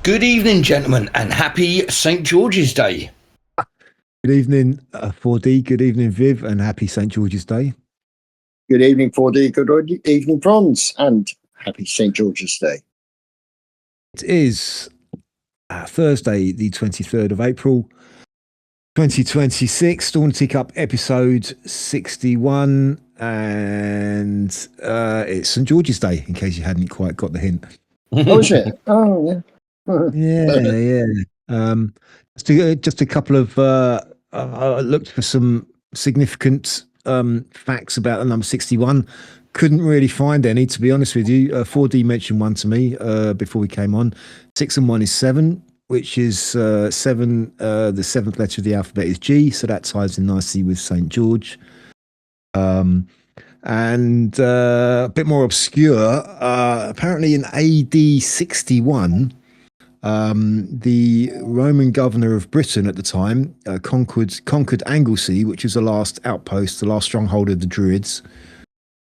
Good evening, gentlemen, and happy St. George's Day. Good evening, 4D. Good evening, Viv, and happy St. George's Day. Good evening, 4D. Good evening, Bronze, and happy St. George's Day. It is Thursday, the 23rd of April, 2026, Dawn Teacup episode 61, and it's St. George's Day, in case you hadn't quite got the hint. Oh, is it? Oh, yeah. Yeah. Just a couple of I looked for some significant facts about the number 61. Couldn't really find any, to be honest with you. 4D mentioned one to me before we came on. 6 and 1 is 7, which is 7. The seventh letter of the alphabet is G, so that ties in nicely with St. George. And a bit more obscure, apparently in AD 61, the Roman governor of Britain at the time conquered Anglesey, which was the last outpost, the last stronghold of the Druids.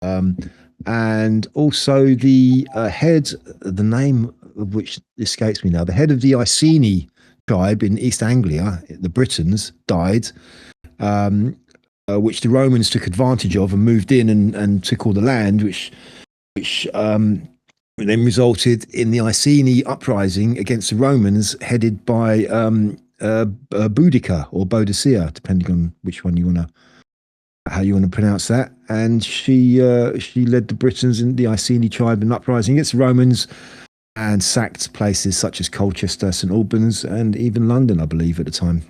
And also the head, the name of which escapes me now, the head of the Iceni tribe in East Anglia, the Britons, died, which the Romans took advantage of and moved in and took all the land, which then resulted in the Iceni uprising against the Romans, headed by Boudica or Boadicea, depending on which one how you want to pronounce that. And she led the Britons in the Iceni tribe in uprising against the Romans and sacked places such as Colchester, St Albans, and even London, I believe, at the time.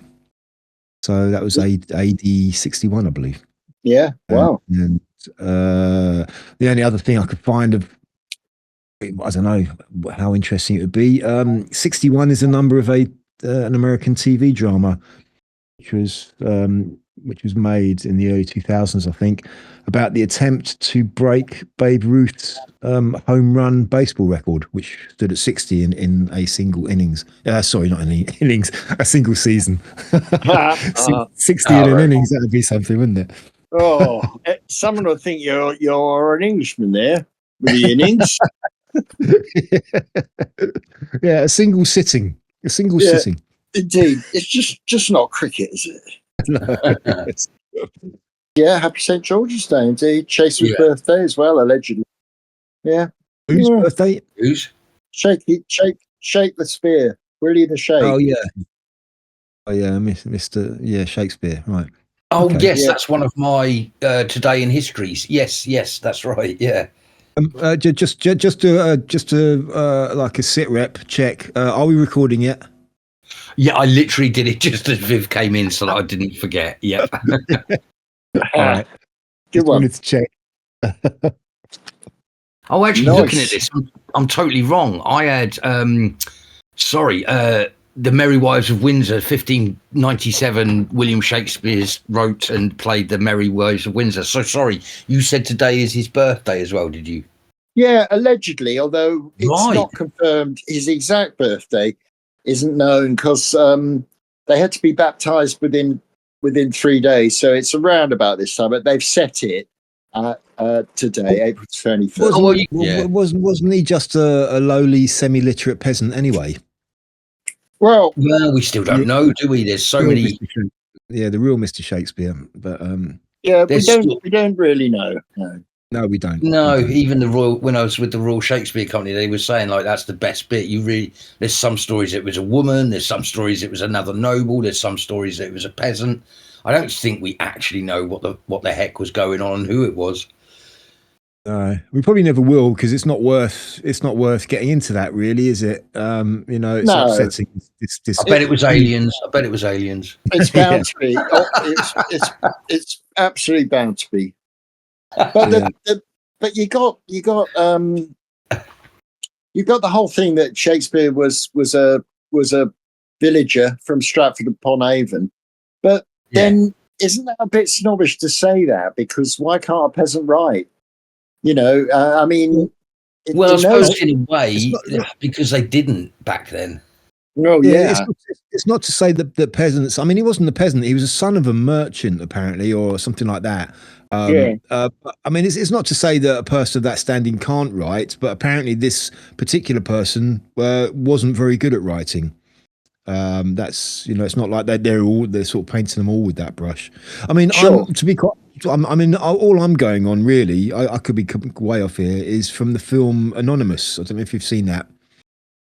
So that was AD 61, I believe. Yeah, wow. And the only other thing I could find of, I don't know how interesting it would be. 61 is the number of an American TV drama, which was made in the early 2000s, I think, about the attempt to break Babe Ruth's home run baseball record, which stood at 60 in a single innings. Sorry, not an innings, a single season. 60 in an innings, that would be something, wouldn't it? Oh, someone will think you're an Englishman there with the innings. Yeah, a single sitting. Sitting. Indeed. It's just not cricket, is it? No. Yeah, happy St. George's Day, indeed. Chase's birthday as well, allegedly. Yeah. Whose birthday? Whose? Shake the spear. Willie the Shake. Oh, yeah. Mr. Shakespeare, right. Oh, Okay. yes, that's one of my Today in Histories. Yes, that's right, yeah. Just to like a sit rep check. Are we recording yet? Yeah, I literally did it just as Viv came in so that I didn't forget. Yep. All right. Good one. Wanted to check. Oh, actually, Nice. looking at this, I'm totally wrong. I had, The Merry Wives of Windsor, 1597, William Shakespeare wrote and played The Merry Wives of Windsor. So, sorry, you said today is his birthday as well, did you? Yeah, allegedly, although it's Right. not confirmed. His exact birthday isn't known because they had to be baptized within 3 days. So it's around about this time, but they've set it today, April 21st. Wasn't he just a lowly semi-literate peasant anyway? Well, we still don't know, do we? There's so many. Yeah, the real Mr. Shakespeare, but yeah, we don't really know. no, we don't. No, We don't. even when I was with the Royal Shakespeare Company, they were saying like that's the best bit. There's some stories it was a woman, there's some stories it was another noble, there's some stories that it was a peasant. I don't think we actually know what the heck was going on and who it was. We probably never will because it's not worth getting into that, really, is it? It's upsetting. I bet it was aliens. It's bound to be. It's absolutely bound to be. But but you got the whole thing that Shakespeare was a villager from Stratford upon Avon, but then isn't that a bit snobbish to say that? Because why can't a peasant write? I mean, I suppose in a way because they didn't back then. No, Yeah, yeah, it's not to say that the peasants. I mean, he wasn't a peasant. He was a son of a merchant, apparently, or something like that. yeah, But, I mean, it's not to say that a person of that standing can't write, but apparently this particular person wasn't very good at writing. That's it's not like they're sort of painting them all with that brush. I mean, sure. I mean, all I'm going on really, I could be way off here, is from the film Anonymous. I don't know if you've seen that.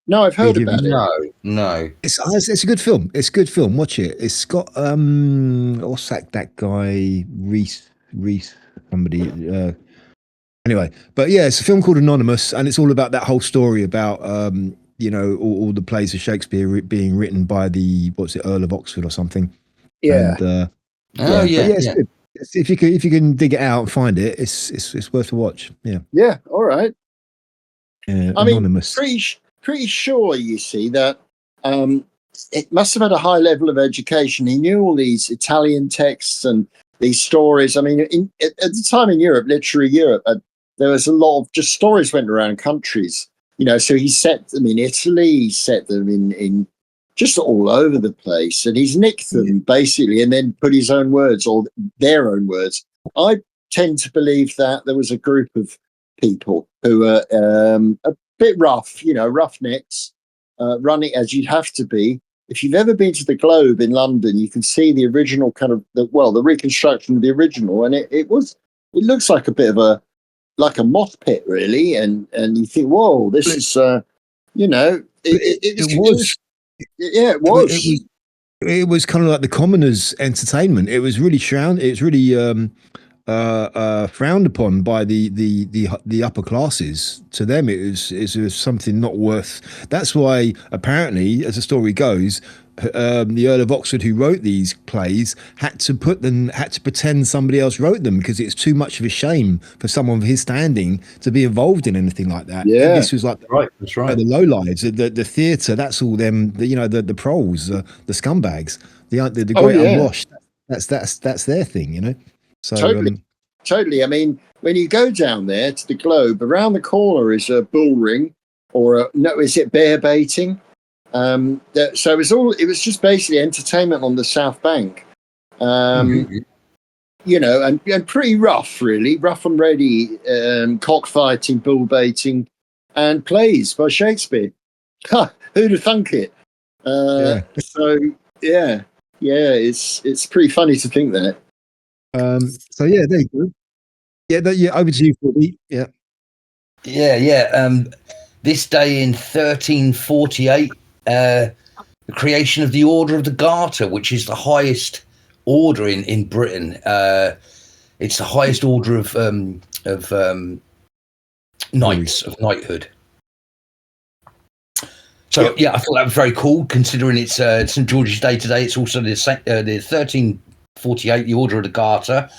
No, I've heard about it. No, no. It's a good film. It's a good film. Watch it. It's got what's that guy Reese somebody anyway. But yeah, it's a film called Anonymous, and it's all about that whole story about all the plays of Shakespeare being written by the what's it Earl of Oxford or something. Yeah, And Oh but yeah, yeah, it's yeah. good. If you can dig it out and find it, it's worth a watch. Yeah, yeah. All right. I mean, Anonymous. pretty sure, you see, that um, it must have had a high level of education. He knew all these Italian texts and these stories. I mean, at the time in Europe, literary Europe, there was a lot of just stories went around countries. So he set them in Italy, he set them in just all over the place, and he's nicked them basically, and then put his own words or their own words. I tend to believe that there was a group of people who were a bit rough, roughnecks, running as you'd have to be. If you've ever been to the Globe in London, you can see the original the reconstruction of the original, and it looks like a bit of a moth pit, really, and you think, whoa, this is, It was. yeah, it It was, was. It was kind of like the commoners' entertainment. It was really It was really frowned upon by the upper classes. To them, it was something not worth. That's why, apparently, as the story goes, the Earl of Oxford, who wrote these plays, had to pretend somebody else wrote them because it's too much of a shame for someone of his standing to be involved in anything like that. yeah, This was like Right, that's right. the lowlives, the theatre. That's all them. The proles, the scumbags, the oh great yeah, unwashed. That's their thing. So totally, totally. I mean, when you go down there to the Globe, around the corner is a bull ring, or no, is it bear baiting? So it was just basically entertainment on the South Bank. Mhm. And pretty rough, really, rough and ready, cockfighting, bull baiting, and plays by Shakespeare. Who'd have thunk it? yeah. So yeah, it's pretty funny to think that. So yeah, there you go. Yeah, over to you, Philby. Yeah. Yeah, yeah. This day in 1348, the creation of the Order of the Garter, which is the highest order in Britain. It's the highest order of knights, of knighthood. So yeah, I thought that was very cool, considering it's St George's Day today. It's also the 1348, the Order of the Garter.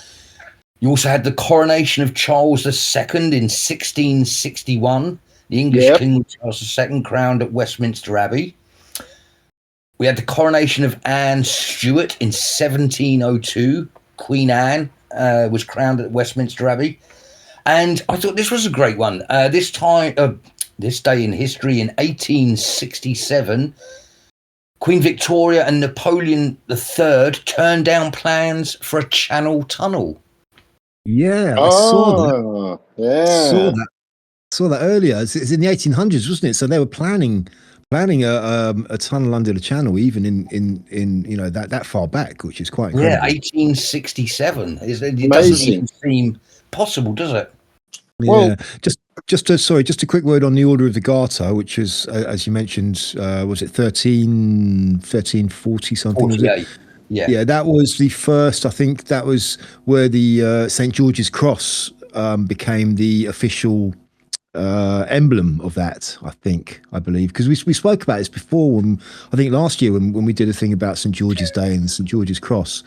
You also had the coronation of Charles II in 1661. The English King Charles II crowned at Westminster Abbey. We had the coronation of Anne Stuart in 1702. Queen Anne was crowned at Westminster Abbey. And I thought this was a great one. This day in history, in 1867, Queen Victoria and Napoleon III turned down plans for a Channel tunnel. Yeah, I saw that. Yeah. Saw that earlier. It's in the 1800s, wasn't it? So they were planning a tunnel under the channel, even in that far back, which is quite incredible. Yeah, 1867. It doesn't even seem possible, does it? Yeah. Well, just a quick word on the Order of the Garter, which is, as you mentioned, was it 1340 something? 48. Was it? Yeah, that was the first. I think that was where the St George's Cross became the official emblem of that. I believe, because we spoke about this before. I think last year when we did a thing about St George's Day and St George's Cross,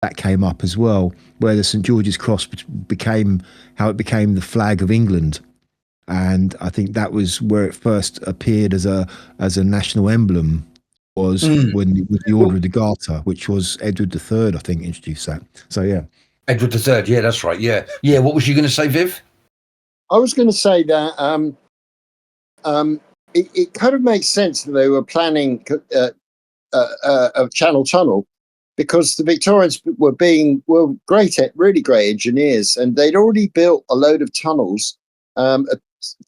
that came up as well, where the St George's Cross became the flag of England. And I think that was where it first appeared as a national emblem, was when it was the Order of the Garter, which was Edward III, I think, introduced that. So yeah, Edward III. Yeah, that's right. Yeah. What was you going to say, Viv? I was going to say that it kind of makes sense that they were planning a Channel Tunnel, because the Victorians were really great engineers, and they'd already built a load of tunnels.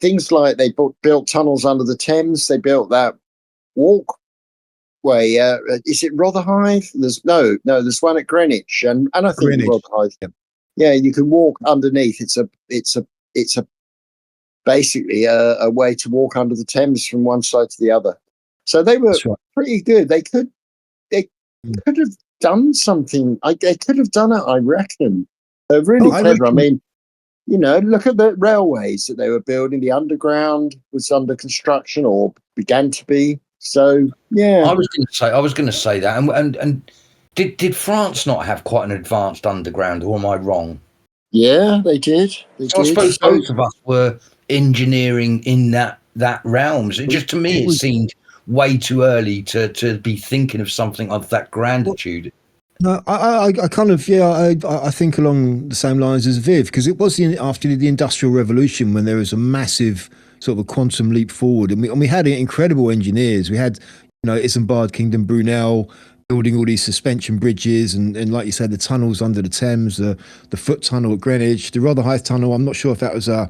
Things like they built tunnels under the Thames. They built that walkway. Is it Rotherhithe? There's one at Greenwich, and I think Greenwich. Rotherhithe. Yep. Yeah, you can walk underneath. It's a basically a way to walk under the Thames from one side to the other. So they were pretty good. They could have done something. They could have done it, I reckon. They're really clever. I mean, look at the railways that they were building. The underground was under construction, or began to be. So yeah, I was going to say that. And did France not have quite an advanced underground, or am I wrong? Yeah, they did. I suppose both of us were engineering in that realms. It just, to me, it seemed way too early to be thinking of something of that granditude. No, I kind of, I think along the same lines as Viv, because it was after the Industrial Revolution when there was a massive sort of a quantum leap forward, and we had incredible engineers. We had, Isambard Kingdom Brunel building all these suspension bridges, and like you said, the tunnels under the Thames, the foot tunnel at Greenwich, the Rotherhithe tunnel. I'm not sure if that was now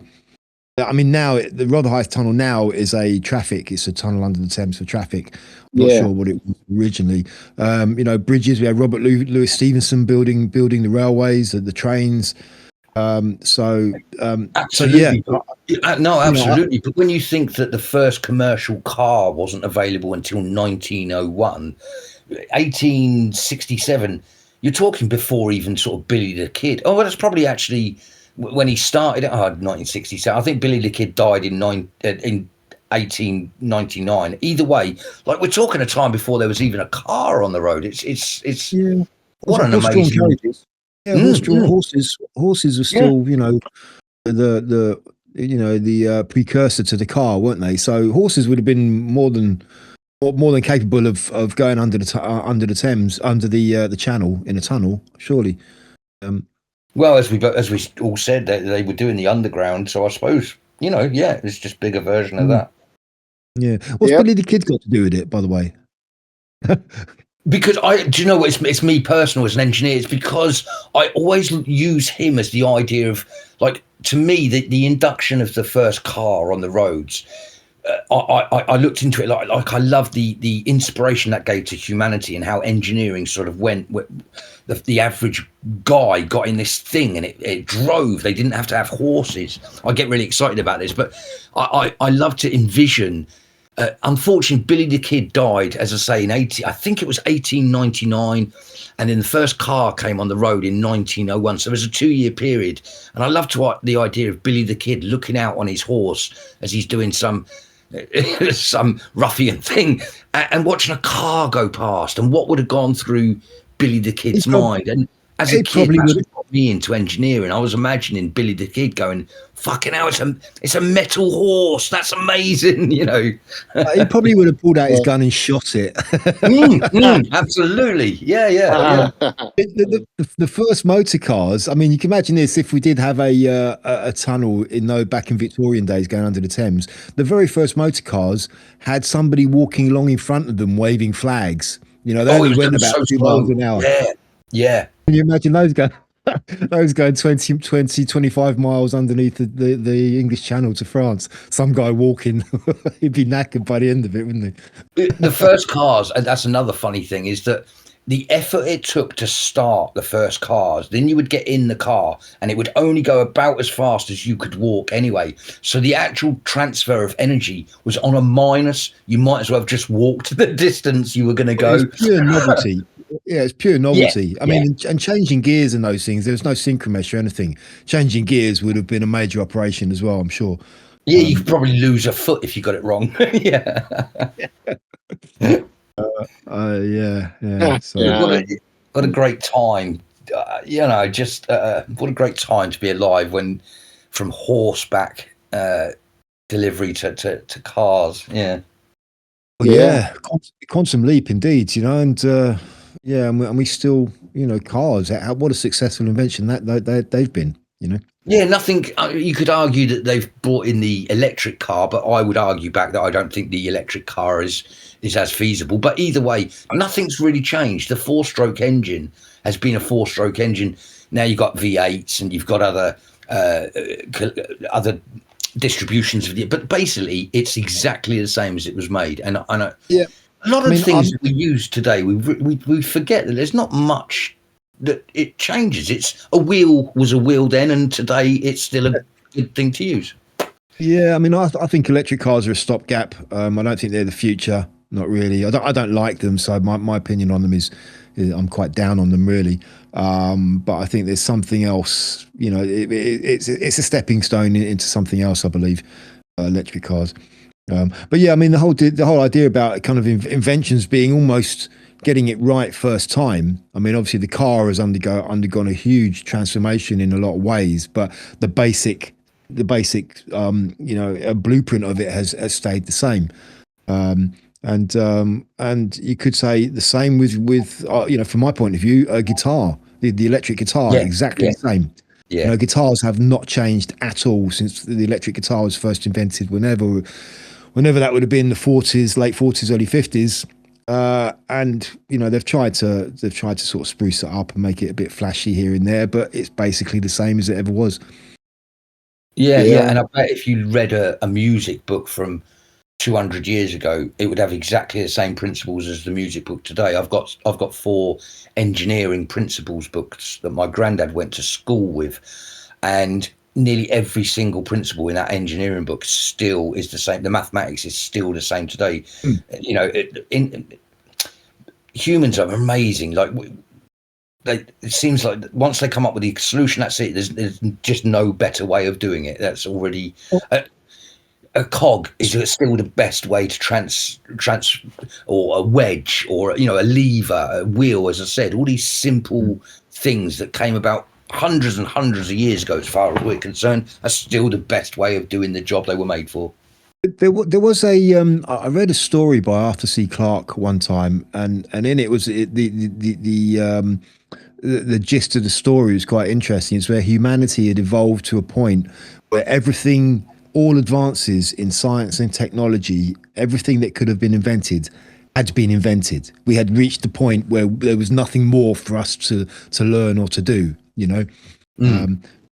the Rotherhithe tunnel now is it's a tunnel under the Thames for traffic. I'm not sure what it was originally. Bridges. We had Robert Louis Stevenson building the railways, the trains. Absolutely. Absolutely. But when you think that the first commercial car wasn't available until 1901, 1867, you're talking before even sort of Billy the Kid. Oh, well, that's probably actually when he started it. 1967. I think Billy the Kid died in 1899. Either way, like, we're talking a time before there was even a car on the road. It's what an amazing. Horses were still, the precursor to the car, weren't they? So horses would have been more than capable of going under the Thames, under the Channel in a tunnel, surely. Well, as we all said, they were doing the underground, so I suppose it's just bigger version of that. Yeah. What's Billy the Kid got to do with it, by the way? Because it's me personal as an engineer. It's because I always use him as the idea of, like, to me, the induction of the first car on the roads. I looked into it like I love the inspiration that gave to humanity, and how engineering sort of went. The average guy got in this thing and it drove. They didn't have to have horses. I get really excited about this, but I love to envision. Unfortunately, Billy the Kid died, as I say, I think it was 1899, and then the first car came on the road in 1901. So there was a 2-year period, and I love the idea of Billy the Kid looking out on his horse as he's doing some ruffian thing, and watching a car go past, and what would have gone through Billy the Kid's mind. And as a kid, that's what got me into engineering. I was imagining Billy the Kid going, "Fucking hell, it's a metal horse. That's amazing," He probably would have pulled out his gun and shot it. Absolutely, yeah. The first motor cars. I mean, you can imagine this: if we did have a tunnel back in Victorian days going under the Thames, the very first motor cars had somebody walking along in front of them waving flags. They only went about 2 miles an hour. Yeah. Can you imagine those going 20, 25 miles underneath the English Channel to France? Some guy walking, he'd be knackered by the end of it, wouldn't he? The first cars, and that's another funny thing, is that the effort it took to start the first cars, then you would get in the car and it would only go about as fast as you could walk anyway. So the actual transfer of energy was on a minus. You might as well have just walked the distance you were going to go. It's pure novelty. Yeah, it's pure novelty. I mean, and changing gears and those things, there was no synchromesh or anything. Changing gears would have been a major operation as well, I'm sure. Yeah, you could probably lose a foot if you got it wrong. So, what a great time. What a great time to be alive, when from horseback delivery to cars. Quantum leap indeed, and and we still, cars, what a successful invention that they've been, Yeah, nothing. You could argue that they've brought in the electric car, but I would argue back that I don't think the electric car is as feasible. But either way, nothing's really changed. The four-stroke engine has been a four-stroke engine. Now you've got V8s and you've got other distributions of it, but basically it's exactly the same as it was made. And Yeah. a lot of things that we use today, we forget that there's not much that it changes. It's a wheel was a wheel then, and today it's still a good thing to use. Yeah, I mean, I think electric cars are a stopgap. I don't think they're the future. Not really. I don't like them. So my opinion on them is I'm quite down on them, really. But I think there's something else. You know, it's a stepping stone into something else, I believe. Electric cars. But yeah, I mean, the whole idea about kind of inventions being almost getting it right first time. I mean, obviously the car has undergone a huge transformation in a lot of ways, but the basic blueprint of it has stayed the same. And you could say the same with from my point of view, a guitar, the electric guitar, exactly the same. Yeah. You know, guitars have not changed at all since the electric guitar was first invented. Whenever that would have been the 40s, late 40s, early 50s. And they've tried to sort of spruce it up and make it a bit flashy here and there, but it's basically the same as it ever was. Yeah. And I bet if you read a music book from 200 years ago, it would have exactly the same principles as the music book today. I've got 4 engineering principles books that my granddad went to school with, and nearly every single principle in that engineering book still is the same. The mathematics is still the same today. Humans are amazing. Like it seems like once they come up with the solution, that's it. There's just no better way of doing it. That's already a cog is still the best way to trans or a wedge or a lever, a wheel. As I said, all these simple things that came about hundreds and hundreds of years ago, as far as we're concerned, are still the best way of doing the job they were made for. There was I read a story by Arthur C. Clarke one time, and in it was the gist of the story was quite interesting. It's where humanity had evolved to a point where all advances in science and technology, everything that could have been invented had been invented. We had reached the point where there was nothing more for us to learn or to do,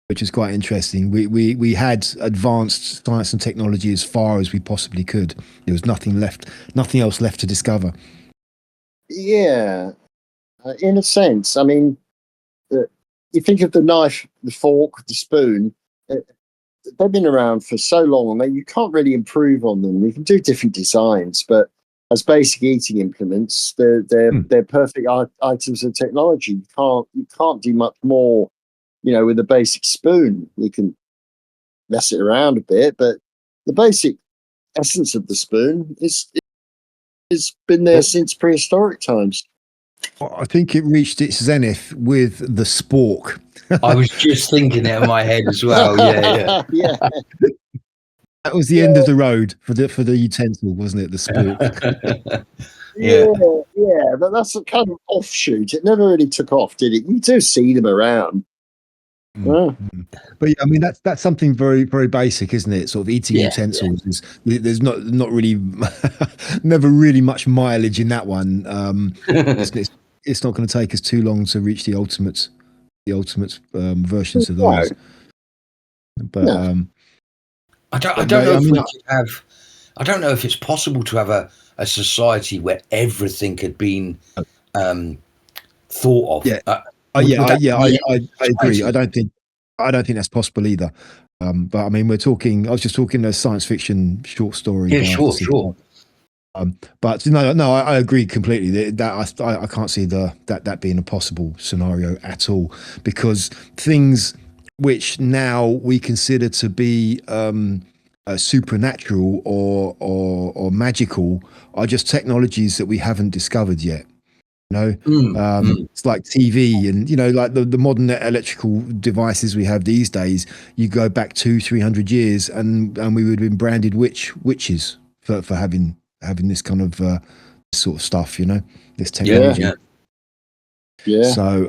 which is quite interesting. We had advanced science and technology as far as we possibly could. There was nothing else left to discover. Yeah, in a sense. I mean, you think of the knife, the fork, the spoon. They've been around for so long, and you can't really improve on them. You can do different designs, but as basic eating implements, they're perfect items of technology. You can't do much more. With a basic spoon, you can mess it around a bit, but the basic essence of the spoon is been there since prehistoric times. I think it reached its zenith with the spork. I was just thinking it in my head as well. Yeah. That was the end of the road for the utensil, wasn't it? The spork. Yeah, but that's a kind of offshoot. It never really took off, did it? You do see them around. But yeah, I mean that's something very, very basic, isn't it? Sort of eating utensils. There's not really never really much mileage in that one. It's not going to take us too long to reach the ultimate versions of those. But I don't know if we could have. I don't know if it's possible to have a society where everything had been thought of. I agree. I don't think that's possible either. But I mean, I was just talking a science fiction short story. Yeah, sure. But no, I agree completely. That I can't see that being a possible scenario at all, because things which now we consider to be supernatural or magical are just technologies that we haven't discovered yet. It's like TV and like the modern electrical devices we have these days. You go back 200-300 years and we would have been branded witches for having this kind of sort of stuff, this technology. Yeah. So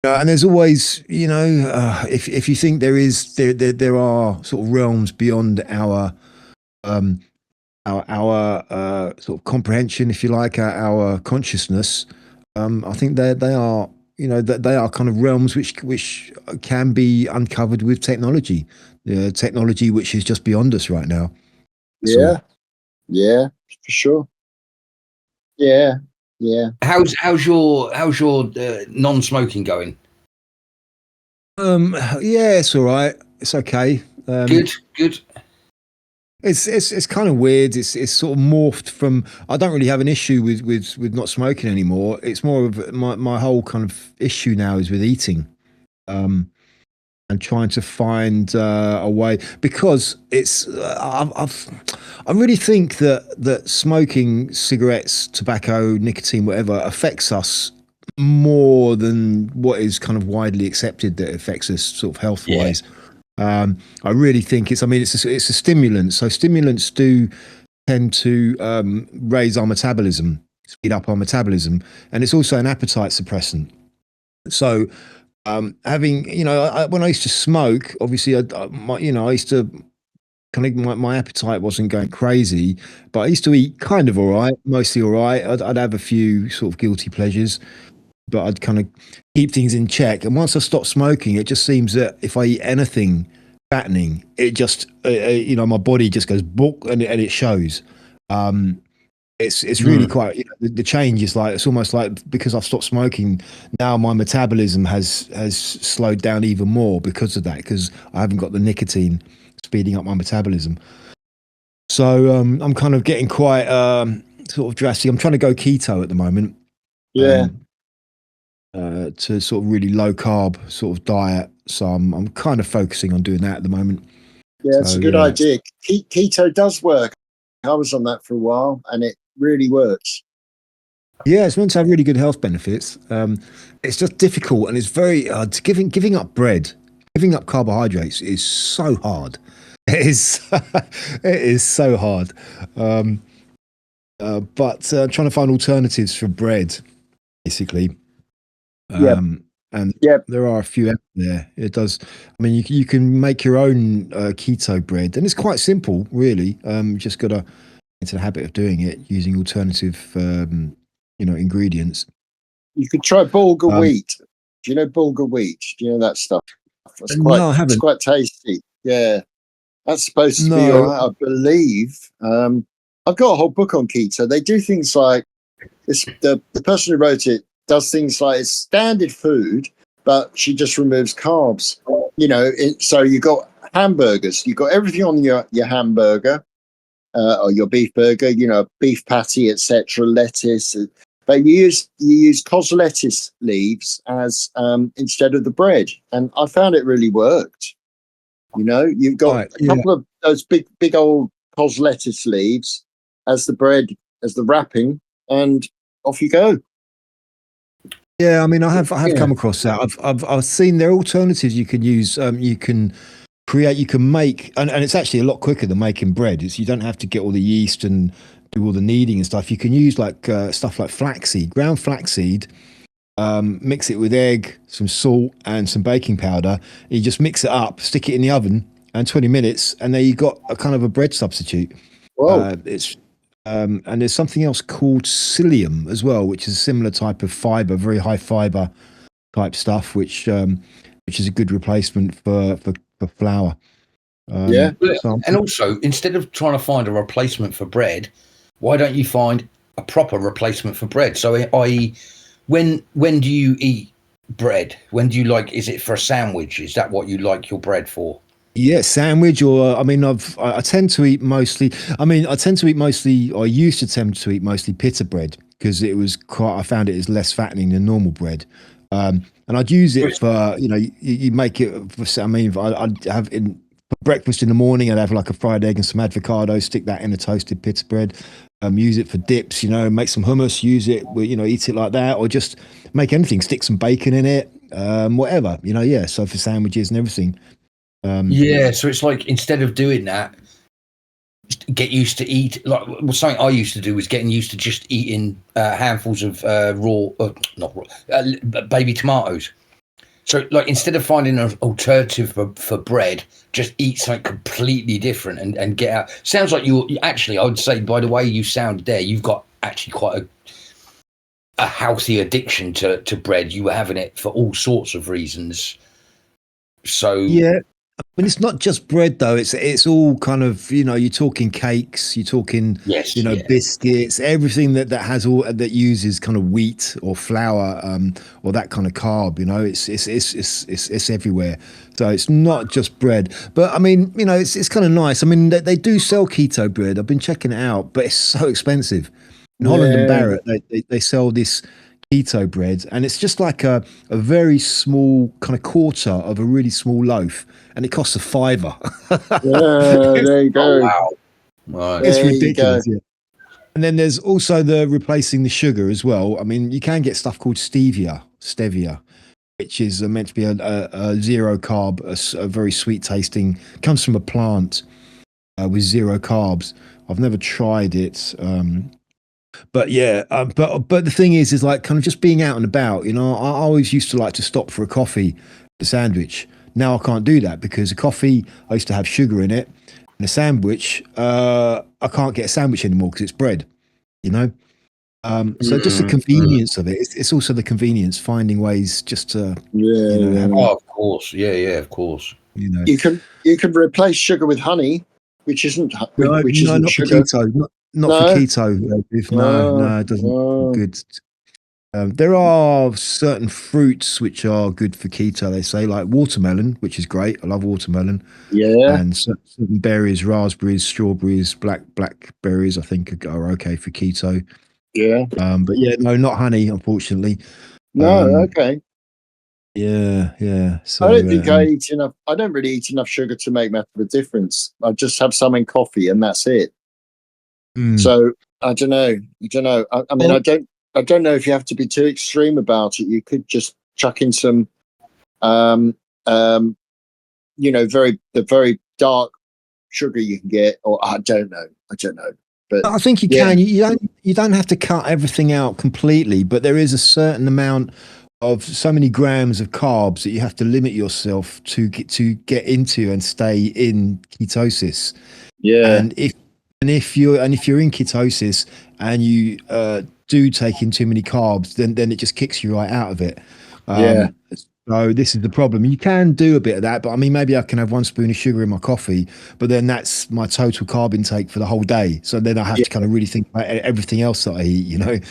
And there's always, if you think there are sort of realms beyond um, our sort of comprehension, if you like, our consciousness. I think they are, that they are kind of realms which can be uncovered with technology, technology which is just beyond us right now. Yeah, yeah, for sure. Yeah, yeah. How's your non-smoking going? Yeah, it's all right. It's okay. Good. It's kind of weird. It's sort of morphed from. I don't really have an issue with not smoking anymore. It's more of my whole kind of issue now is with eating, and trying to find a way, because it's I really think that smoking cigarettes, tobacco, nicotine, whatever, affects us more than what is kind of widely accepted that it affects us sort of health wise. I really think it's. I mean, it's a stimulant. So stimulants do tend to raise our metabolism, speed up our metabolism, and it's also an appetite suppressant. So having, when I used to smoke, obviously, I used to kind of my appetite wasn't going crazy, but I used to eat kind of all right, mostly all right. I'd have a few sort of guilty pleasures, but I'd kind of keep things in check. And once I stopped smoking, it just seems that if I eat anything fattening, it just, my body just goes book, and it shows. It's really quite, the change is like, it's almost like, because I've stopped smoking, now my metabolism has slowed down even more because of that, because I haven't got the nicotine speeding up my metabolism. So I'm kind of getting quite sort of drastic. I'm trying to go keto at the moment. Yeah. To sort of really low carb sort of diet. So I'm kind of focusing on doing that at the moment. Yeah, it's a good idea. Keto does work. I was on that for a while, and it really works. Yeah, it's meant to have really good health benefits. It's just difficult, and it's very giving up bread, giving up carbohydrates is so hard. It is it is so hard. But trying to find alternatives for bread, basically. And there are a few out there. It does. I mean, you can make your own keto bread, and it's quite simple, really. Just got to get into the habit of doing it using alternative, ingredients. You could try bulgur wheat. Do you know bulgur wheat? Do you know that stuff? No, I haven't. It's quite tasty. Yeah, that's supposed to be all right, I believe. I've got a whole book on keto. They do things like this. The person who wrote it does things like it's standard food, but she just removes carbs. So you got hamburgers. You got everything on your hamburger or your beef burger. Beef patty, etc. Lettuce. But you use cos lettuce leaves as instead of the bread, and I found it really worked. You've got a couple of those big old cos lettuce leaves as the bread, as the wrapping, and off you go. Yeah, I mean, I have come across that. I've seen there are alternatives you can use. You can make, and it's actually a lot quicker than making bread. You don't have to get all the yeast and do all the kneading and stuff. You can use like stuff like flaxseed, ground flaxseed, mix it with egg, some salt, and some baking powder. You just mix it up, stick it in the oven, and 20 minutes, and there you got a kind of a bread substitute. Whoa. And there's something else called psyllium as well, which is a similar type of fiber, very high fiber type stuff, which is a good replacement for flour. And also, instead of trying to find a replacement for bread, why don't you find a proper replacement for bread? So, i.e., when do you eat bread? When do you is it for a sandwich? Is that what you like your bread for? Yeah, sandwich, or I tend to eat mostly. I used to tend to eat mostly pita bread because I found it is less fattening than normal bread. And I'd use it for, you make it for, I'd have for breakfast in the morning, I'd have like a fried egg and some avocado, stick that in a toasted pita bread, use it for dips, make some hummus, use it, eat it like that, or just make anything, stick some bacon in it, whatever, so for sandwiches and everything. So it's like, instead of doing that, get used to eat something I used to do was getting used to just eating handfuls of baby tomatoes, So, like, instead of finding an alternative for bread, just eat something completely different and get out. Sounds like you actually, I would say, by the way you sound there, you've got actually quite a healthy addiction to bread. You were having it for all sorts of reasons. So, Yeah. I mean, it's not just bread though. It's all kind of, you're talking cakes, you're talking, yes, yeah. biscuits, everything that has all that uses kind of wheat or flour, or that kind of carb. It's everywhere. So it's not just bread, but I mean, it's kind of nice. I mean, they do sell keto bread. I've been checking it out, but it's so expensive. In Holland and Yeah. Barrett, they sell this keto bread, and it's just like a very small kind of quarter of a really small loaf, and it costs a fiver. Yeah, there you Oh, go. wow. Right. It's There you ridiculous. go. Yeah. And then there's also the replacing the sugar as well. I mean, you can get stuff called stevia, which is meant to be a zero carb, a very sweet tasting, comes from a plant with zero carbs. I've never tried it. But yeah, but the thing is like kind of just being out and about. I always used to like to stop for a coffee, a sandwich. Now I can't do that because a coffee I used to have sugar in it, and a sandwich I can't get a sandwich anymore because it's bread. You know, so just the convenience of it. It's also the convenience, finding ways just to have Yeah. Oh, of course. Yeah, of course. You can replace sugar with honey, which isn't which No, isn't not for sugar. keto. Not for No. keto. If no, it doesn't good. There are certain fruits which are good for keto. They say like watermelon, which is great. I love watermelon, Yeah. and certain berries, raspberries, strawberries, blackberries. I think are okay for keto. Yeah. But yeah, no, not honey, unfortunately. No. Um, Okay. yeah. So I don't think I eat enough. I don't really eat enough sugar to make much of a difference. I just have some in coffee, and that's it. mm. So I don't know. I mean, Well, I don't know if you have to be too extreme about it. You could just chuck in some, um, um, the very dark sugar you can get, or I don't know. But I think you yeah, can. You don't have to cut everything out completely, but there is a certain amount of so many grams of carbs that you have to limit yourself to get into and stay in ketosis. yeah, And if you're in ketosis and you do take in too many carbs, then it just kicks you right out of it. yeah, Um, so this is the problem. You can do a bit of that, but I mean, maybe I can have 1 spoon of sugar in my coffee, but then that's my total carb intake for the whole day. So then I have yeah, to kind of really think about everything else that I eat,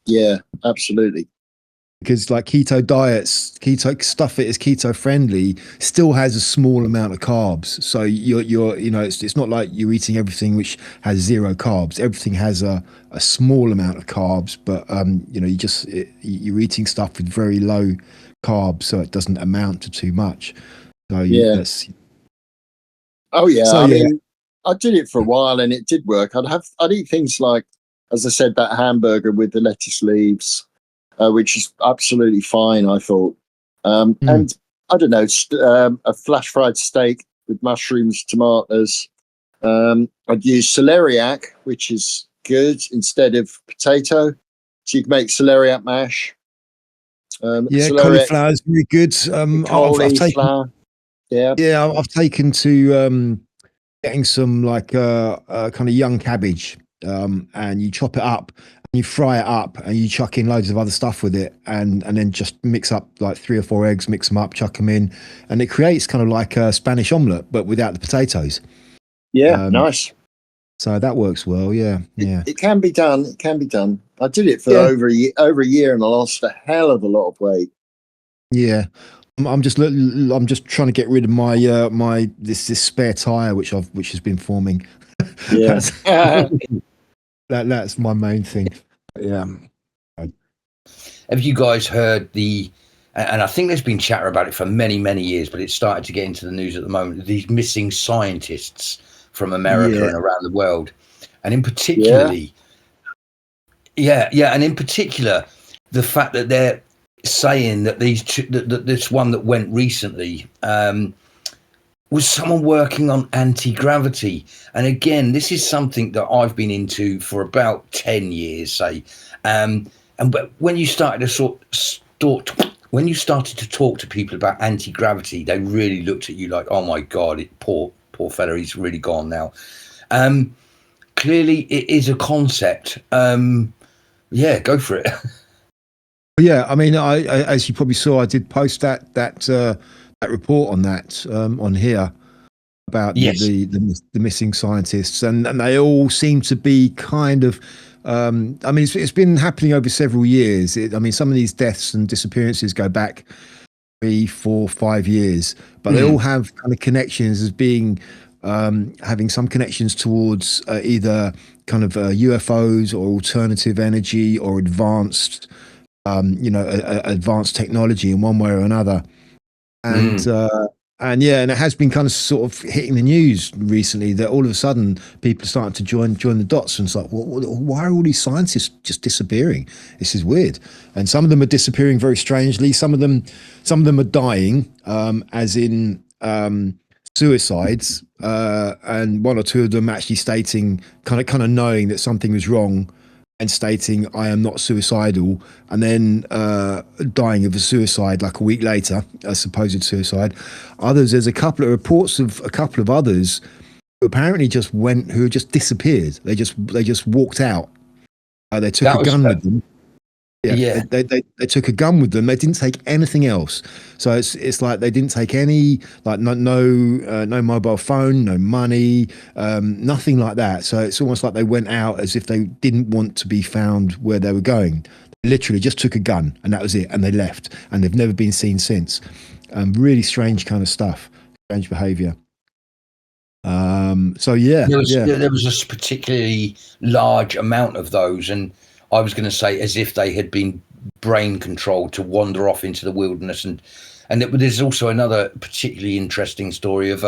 yeah, absolutely. because like keto diets, keto stuff that is keto friendly still has a small amount of carbs. So it's not like you're eating everything which has zero carbs. Everything has a small amount of carbs, but you're eating stuff with very low carbs, so it doesn't amount to too much. So Yeah. that's Oh yeah. so I yeah. mean, I did it for a while, and it did work. I'd eat things like, as I said, that hamburger with the lettuce leaves, which is absolutely fine, I thought. Mm. And I don't know, a flash fried steak with mushrooms, tomatoes. I'd use celeriac, which is good, instead of potato. So you can make celeriac mash. Yeah, Celeriac, cauliflower is very good. I've taken cauliflower. Yeah, I've taken to getting some like kind of young cabbage, and you chop it up and you fry it up and you chuck in loads of other stuff with it, and then just mix up like 3 or 4 eggs, mix them up, chuck them in, and it creates kind of like a Spanish omelette but without the potatoes. yeah, Um, nice. so that works well. Yeah. It can be done. It can be done. I did it for Yeah. over a year, and I lost a hell of a lot of weight. Yeah. I'm just trying to get rid of my this spare tire which has been forming. Yeah. That's my main thing. Yeah. Have you guys heard and I think there's been chatter about it for many, many years, but it's started to get into the news at the moment, these missing scientists from America Yeah. and around the world. And in Yeah. particularly, and in particular, the fact that they're saying that that this one that went recently was someone working on anti-gravity. And again, this is something that I've been into for about 10 years, say. But when you started to when you started to talk to people about anti-gravity, they really looked at you like, oh my God, poor fella, he's really gone now. Clearly it is a concept. Yeah, go for it. Yeah, I mean, I as you probably saw, I did post that report on that on here about Yes. the missing scientists, and they all seem to be kind of. I mean, it's been happening over several years. I mean, some of these deaths and disappearances go back 3, 4, 5 years, but they all have kind of connections as being having some connections towards either kind of UFOs or alternative energy or advanced, advanced technology in one way or another. And yeah, and it has been kind of sort of hitting the news recently that all of a sudden people are starting to join the dots, and it's like, why are all these scientists just disappearing? This is weird. And some of them are disappearing very strangely. Some of them are dying, as in suicides, and one or two of them actually stating kind of knowing that something was wrong and stating I am not suicidal, and then dying of a suicide like a week later, a supposed suicide. Others, there's a couple of reports of a couple of others who apparently who just disappeared. They just walked out. They took a gun with them. Yeah. They took a gun with them. They didn't take anything else. So it's like they didn't take any, like no mobile phone, no money, nothing like that. So it's almost like they went out as if they didn't want to be found where they were going. They literally just took a gun and that was it, and they left, and they've never been seen since. Really strange kind of stuff, strange behaviour. So yeah, there was a particularly large amount of those, and I was going to say as if they had been brain controlled to wander off into the wilderness. And there's also another particularly interesting story of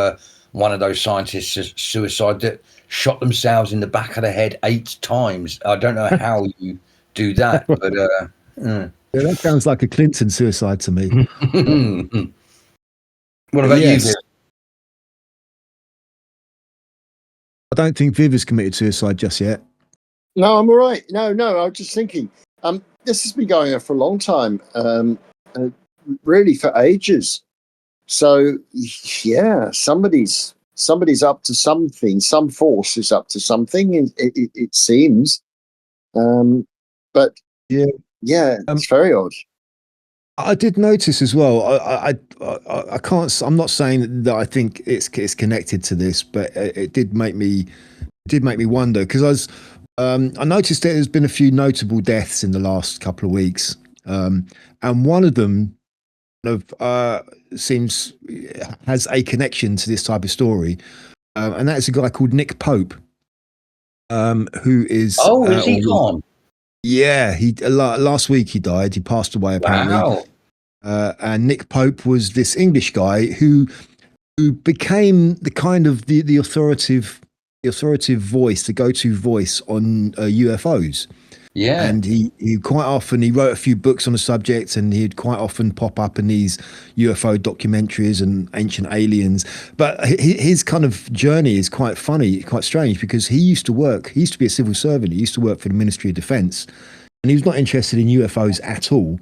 one of those scientists' suicide that shot themselves in the back of the head 8 times. I don't know how you do that, but yeah, that sounds like a Clinton suicide to me. What about you, Viv? I don't think Viv has committed suicide just yet. No, I'm all right. No, I was just thinking. This has been going on for a long time, really for ages. So yeah, somebody's up to something. Some force is up to something. It seems. But yeah, it's very odd. I did notice as well. I can't. I'm not saying that I think it's connected to this, but it did make me wonder, because I noticed that there's been a few notable deaths in the last couple of weeks, and one of them seems has a connection to this type of story, and that is a guy called Nick Pope, who is is he gone? Yeah, he last week he died. He passed away apparently. Wow. And Nick Pope was this English guy who became the kind of the authoritative voice, the go-to voice on UFOs. Yeah. And he quite often, he wrote a few books on the subject, and he'd quite often pop up in these UFO documentaries and Ancient Aliens. But his kind of journey is quite funny, quite strange, because he used to be a civil servant. He used to work for the Ministry of Defence, and he was not interested in UFOs at all.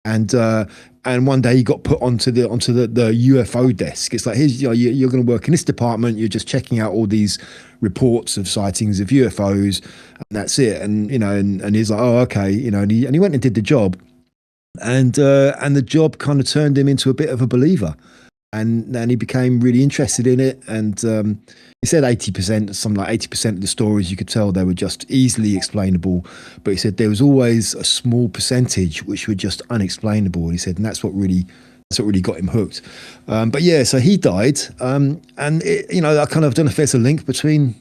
And one day he got put onto the UFO desk. It's like, here's, you're going to work in this department. You're just checking out all these reports of sightings of UFOs, and that's it. And and he's like, oh, okay, and he went and did the job, and the job kind of turned him into a bit of a believer, and then he became really interested in it. And he said 80%, something like 80% of the stories, you could tell they were just easily explainable, but he said there was always a small percentage which were just unexplainable. And he said, and that's what really got him hooked. But yeah, so he died, and I kind of don't know if there's a link between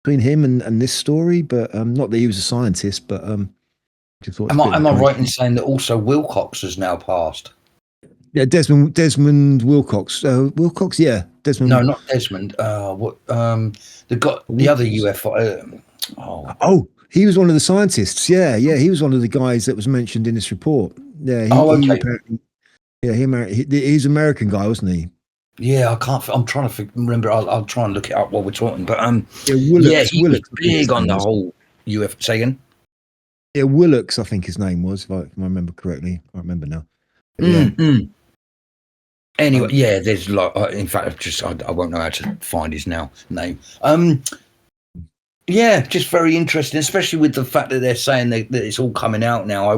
him and this story, but not that he was a scientist, but just thought. Am I right in saying that also Wilcox has now passed? Yeah, Desmond Wilcox. Wilcox, yeah, Desmond. No, not Desmond. The other UFO. He was one of the scientists. Yeah, he was one of the guys that was mentioned in this report. Yeah. He's an American guy, wasn't he? Yeah, I can't. I'm trying to remember. I'll try and look it up while we're talking. But he was big on the whole UFO. Yeah, Willocks, I think his name was, if I remember correctly. I remember now. Yeah. Anyway, yeah, there's like, in fact, I won't know how to find his name. Yeah, just very interesting, especially with the fact that they're saying that it's all coming out now.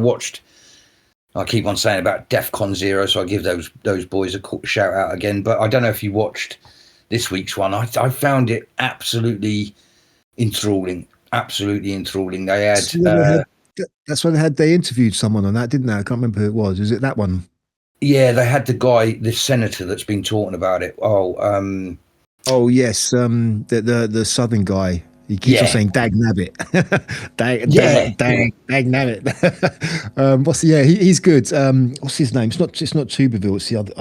I keep on saying about DEFCON 0, so I give those boys a shout out again. But I don't know if you watched this week's one. I found it absolutely enthralling. Absolutely enthralling. They had. That's when they interviewed someone on that, didn't they? I can't remember who it was. Is it that one? Yeah, they had the senator that's been talking about it. Oh yes, the southern guy. He keeps on saying "dag nabbit," dag nabbit. He's good. What's his name? It's not Tuberville. It's the other.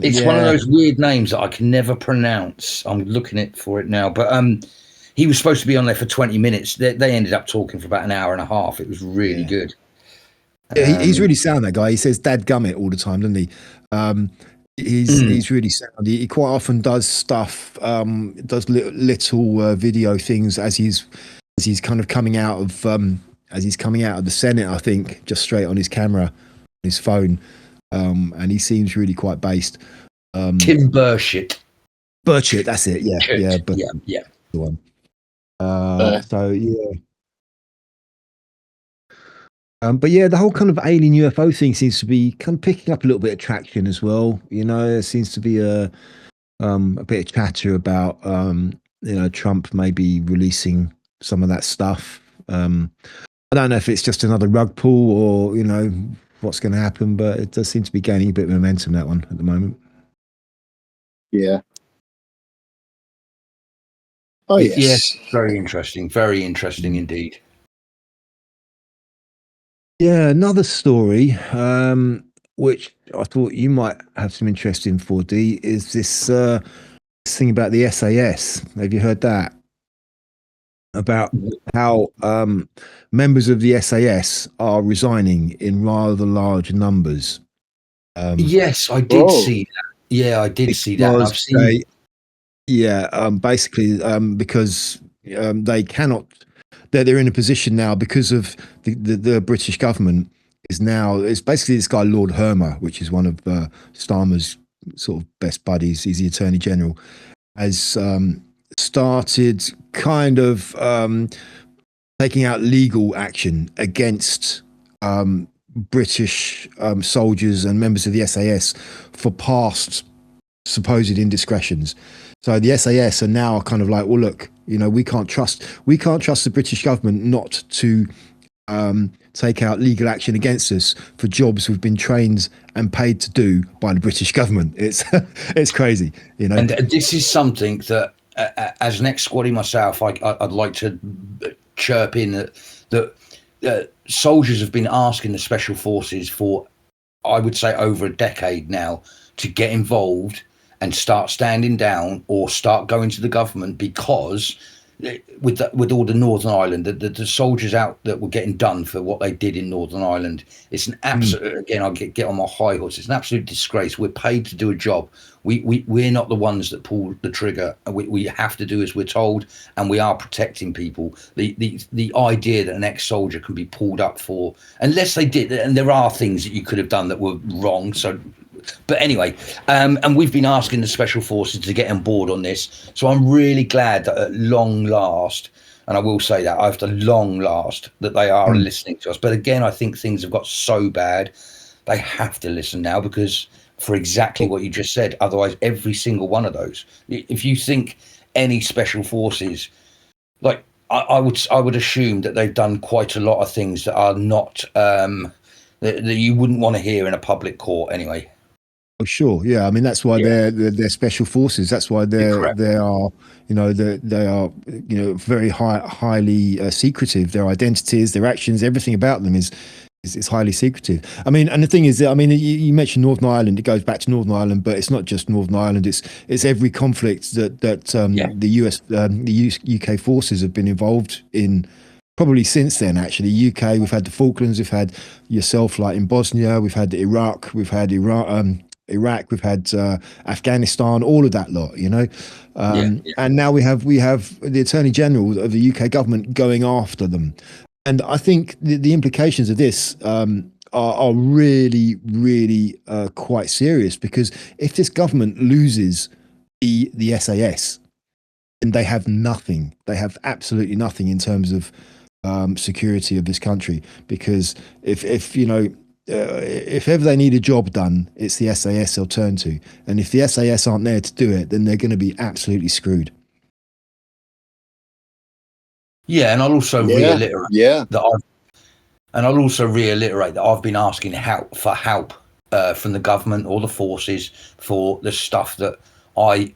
It's one of those weird names that I can never pronounce. I'm looking for it now, but he was supposed to be on there for 20 minutes. They ended up talking for about an hour and a half. It was really good. Yeah, he's really sound, that guy. He says "dad gummit" all the time, doesn't he? He's really sound. He quite often does stuff, does little video things as he's kind of coming out of the Senate. I think just straight on his camera, his phone, and he seems really quite based. Tim Burchett, that's it. Yeah, yeah. The one. So yeah. But yeah, the whole kind of alien UFO thing seems to be kind of picking up a little bit of traction as well. You know, there seems to be a bit of chatter about Trump maybe releasing some of that stuff. I don't know if it's just another rug pull or what's going to happen, but it does seem to be gaining a bit of momentum, that one, at the moment. Yeah. Oh yes. Yes, very interesting indeed. Yeah, another story, which I thought you might have some interest in, 4D, is this thing about the SAS. Have you heard that? About how members of the SAS are resigning in rather large numbers. Yes, I did see that. Yeah, I did see that. And I've seen. Basically, because they cannot. They're in a position now because of the British government it's basically this guy Lord Hermer, which is one of Starmer's sort of best buddies. He's the Attorney General, has started kind of taking out legal action against British soldiers and members of the SAS for past supposed indiscretions. So the SAS are now kind of like, well, look, we can't trust the British government not to take out legal action against us for jobs we've been trained and paid to do by the British government. It's crazy, And this is something that, as an ex-squaddy myself, I'd like to chirp in that soldiers have been asking the Special Forces for, I would say, over a decade now to get involved and start standing down or start going to the government, because with all the Northern Ireland, the soldiers out that were getting done for what they did in Northern Ireland, it's an absolute, again, I'll get on my high horse, it's an absolute disgrace. We're paid to do a job. We're not the ones that pull the trigger. We have to do as we're told, and we are protecting people. The idea that an ex-soldier can be pulled up for, unless they did, and there are things that you could have done that were wrong, so. But anyway, and we've been asking the Special Forces to get on board on this. So I'm really glad that at long last, and I will say that after long last, that they are listening to us. But again, I think things have got so bad, they have to listen now, because for exactly what you just said, otherwise every single one of those, if you think any Special Forces, like I would assume that they've done quite a lot of things that are not, that you wouldn't want to hear in a public court anyway. Oh, sure. Yeah. I mean, that's why they're special forces. That's why they are, they are, very highly secretive. Their identities, their actions, everything about them is highly secretive. I mean, and the thing is that, I mean, you mentioned Northern Ireland. It goes back to Northern Ireland, but it's not just Northern Ireland. It's every conflict that the UK forces have been involved in. Probably since then, actually. UK, we've had the Falklands, we've had yourself, like in Bosnia, we've had Iraq, we've had Iraq, we've had Afghanistan, all of that lot, and now we have the Attorney General of the UK government going after them. And I think the implications of this are really, really quite serious, because if this government loses the SAS, then they have nothing. They have absolutely nothing in terms of security of this country. Because if you know, if ever they need a job done, it's the SAS they'll turn to. And if the SAS aren't there to do it, then they're going to be absolutely screwed. Yeah, and I'll also reiterate that I've been asking help from the government or the forces for the stuff that I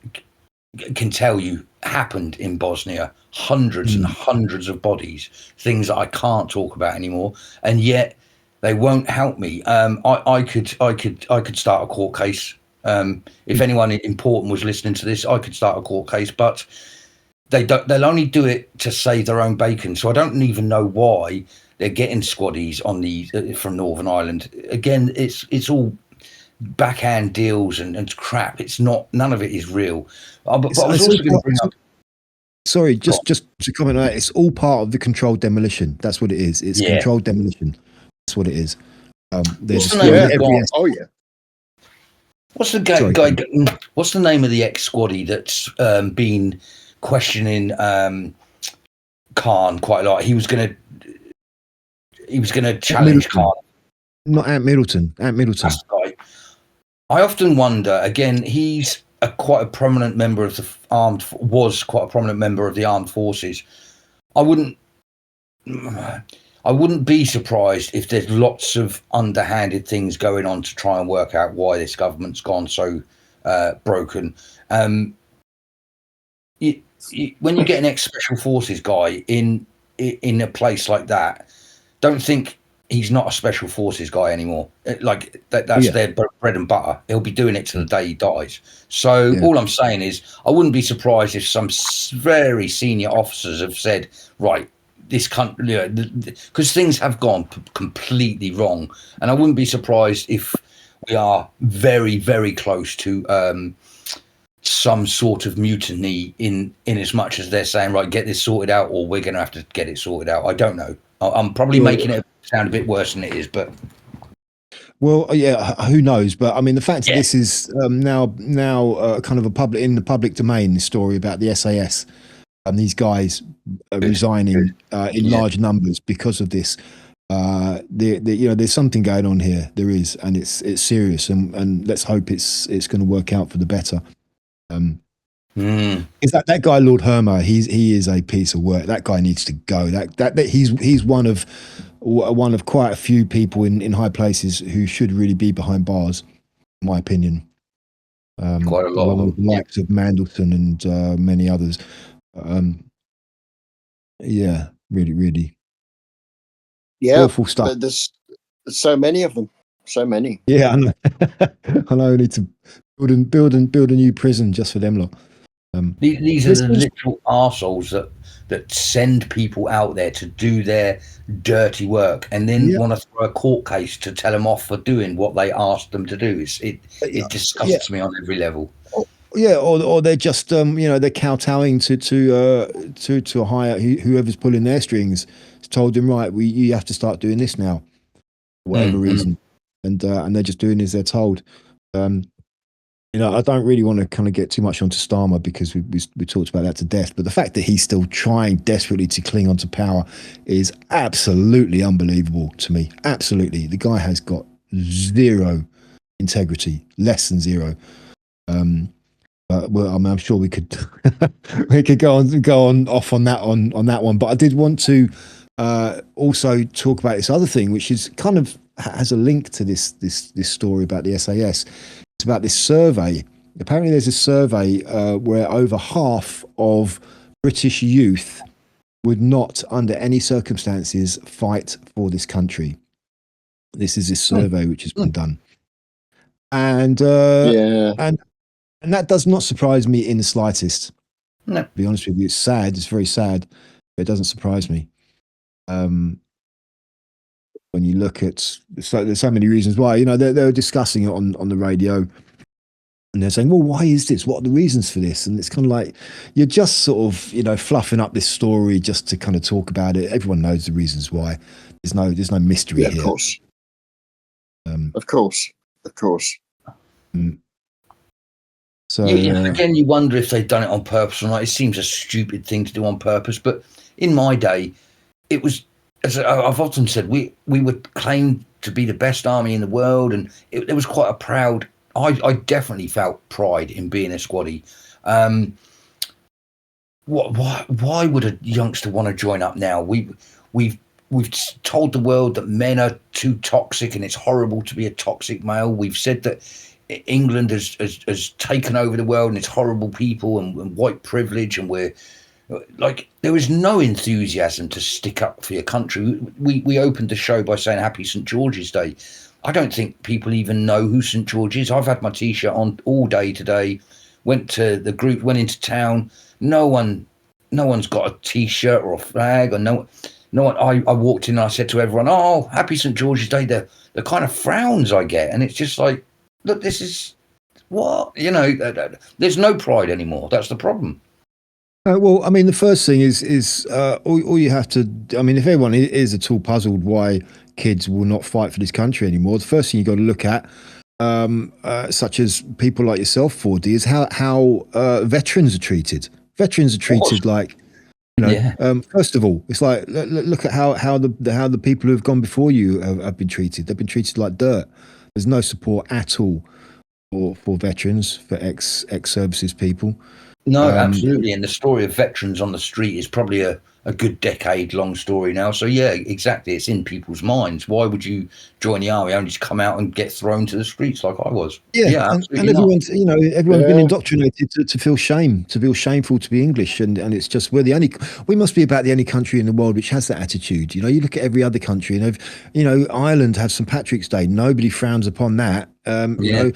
can tell you happened in Bosnia. Hundreds and hundreds of bodies, things that I can't talk about anymore, and yet they won't help me. I could start a court case. If anyone important was listening to this, I could start a court case, but they'll only do it to save their own bacon. So I don't even know why they're getting squaddies on from Northern Ireland. Again, it's all backhand deals and crap. It's not, none of it is real. But I was also going to bring up. Sorry, just to comment on that, it's all part of the controlled demolition. That's what it is. It's controlled demolition. That's what it is. What's the name of the guy? Oh yeah. What's the guy? What's the name of the ex-squaddy that's been questioning Khan quite a lot? He was going to challenge Khan. Not Ant Middleton. Ant Middleton. That's the guy. I often wonder. Again, he's quite a prominent member of the quite a prominent member of the armed forces. I wouldn't be surprised if there's lots of underhanded things going on to try and work out why this government's gone so broken. When you get an ex-special forces guy in a place like that, don't think he's not a special forces guy anymore. Like that's their bread and butter. He'll be doing it to the day he dies. So all I'm saying is, I wouldn't be surprised if some very senior officers have said, right, this country, because things have gone completely wrong, and I wouldn't be surprised if we are very, very close to some sort of mutiny in as much as they're saying, right, get this sorted out, or we're going to have to get it sorted out. I don't know. I'm probably making it sound a bit worse than it is, but who knows? But I mean, the fact that this is now kind of in the public domain, this story about the SAS and these guys resigning in large numbers because of this. There's something going on here. There is, and it's serious, and let's hope it's going to work out for the better. Is that guy Lord Hermer? He is a piece of work. That guy needs to go. That he's one of quite a few people in high places who should really be behind bars, in my opinion. Quite a lot along with the likes of Mandelson and many others. Really, really. Yeah, awful stuff. But there's so many of them. So many. Yeah, I know. I know. I need to build a new prison just for them lot. These are the literal arseholes that send people out there to do their dirty work, and then want to throw a court case to tell them off for doing what they asked them to do. It disgusts me on every level. Or they're just they're kowtowing to hire whoever's pulling their strings. It's told them, right, you have to start doing this now, for whatever reason, and they're just doing as they're told. I don't really want to kind of get too much onto Starmer, because we talked about that to death. But the fact that he's still trying desperately to cling onto power is absolutely unbelievable to me. Absolutely, the guy has got zero integrity, less than zero. Well, I mean, I'm sure we could go on off on that one. But I did want to also talk about this other thing, which is kind of has a link to this story about the SAS. It's about this survey. Apparently, there's a survey where over half of British youth would not, under any circumstances, fight for this country. This is this survey which has been done, and that does not surprise me in the slightest. No. To be honest with you, it's sad. It's very sad, but it doesn't surprise me. When you look at, there's so many reasons why. They're discussing it on the radio, and they're saying, well, why is this? What are the reasons for this? And it's kind of like, you're just sort of, fluffing up this story just to kind of talk about it. Everyone knows the reasons why. There's no mystery here. Of course. Of course. So again, you wonder if they've done it on purpose or not. It seems a stupid thing to do on purpose, but in my day, it was, as I've often said, we would claim to be the best army in the world, and it was quite a proud. I definitely felt pride in being a squaddy. Why would a youngster want to join up now? We've told the world that men are too toxic and it's horrible to be a toxic male. We've said that England has taken over the world and it's horrible people and white privilege, and we're like, there is no enthusiasm to stick up for your country. We opened the show by saying Happy St. George's Day. I don't think people even know who St. George is. I've had my T-shirt on all day today. Went to the group, went into town. No one's got a T-shirt or a flag, or no one. I walked in and I said to everyone, "Oh, Happy St. George's Day." The kind of frowns I get, and it's just like, look, this is what, there's no pride anymore. That's the problem. Well, I mean, the first thing is all you have to. I mean, if everyone is at all puzzled why kids will not fight for this country anymore, the first thing you've got to look at, such as people like yourself, 4D, is how veterans are treated. Veterans are treated like, first of all, it's like, look at how the people who have gone before you have been treated. They've been treated like dirt. There's no support at all for veterans, for ex-services people. No, absolutely. And the story of veterans on the street is probably a good decade-long story now. So, yeah, exactly. It's in people's minds. Why would you join the army only to come out and get thrown to the streets like I was? Yeah, and everyone's been indoctrinated to feel shame, to feel shameful to be English, and it's just we must be about the only country in the world which has that attitude. You look at every other country, and Ireland have St. Patrick's Day. Nobody frowns upon that. Yeah.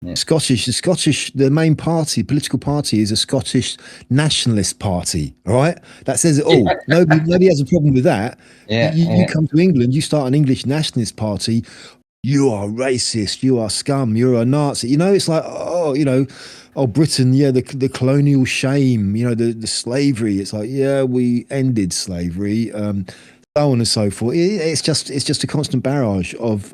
The main political party is a Scottish nationalist party. All right, that says it all. Yeah. Nobody has a problem with that. You come to England, you start an English nationalist party. You are racist. You are scum. You're a Nazi. It's like, Britain. Yeah, the colonial shame. The slavery. It's like, yeah, we ended slavery. So on and so forth. It's just a constant barrage of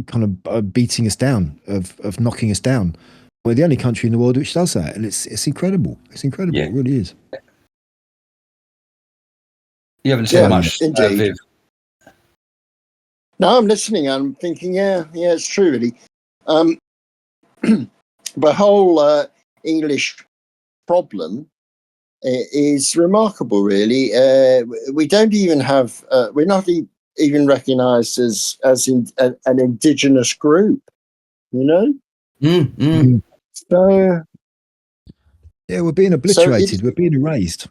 kind of beating us down, of knocking us down. We're the only country in the world which does that, and it's incredible. It's incredible. Yeah. It really is. You haven't said much, indeed. Viv. No, I'm listening. I'm thinking, yeah, it's true, really. The whole English problem is remarkable, really. We don't even have. We're not even recognised as an indigenous group, So yeah, we're being obliterated. We're being erased.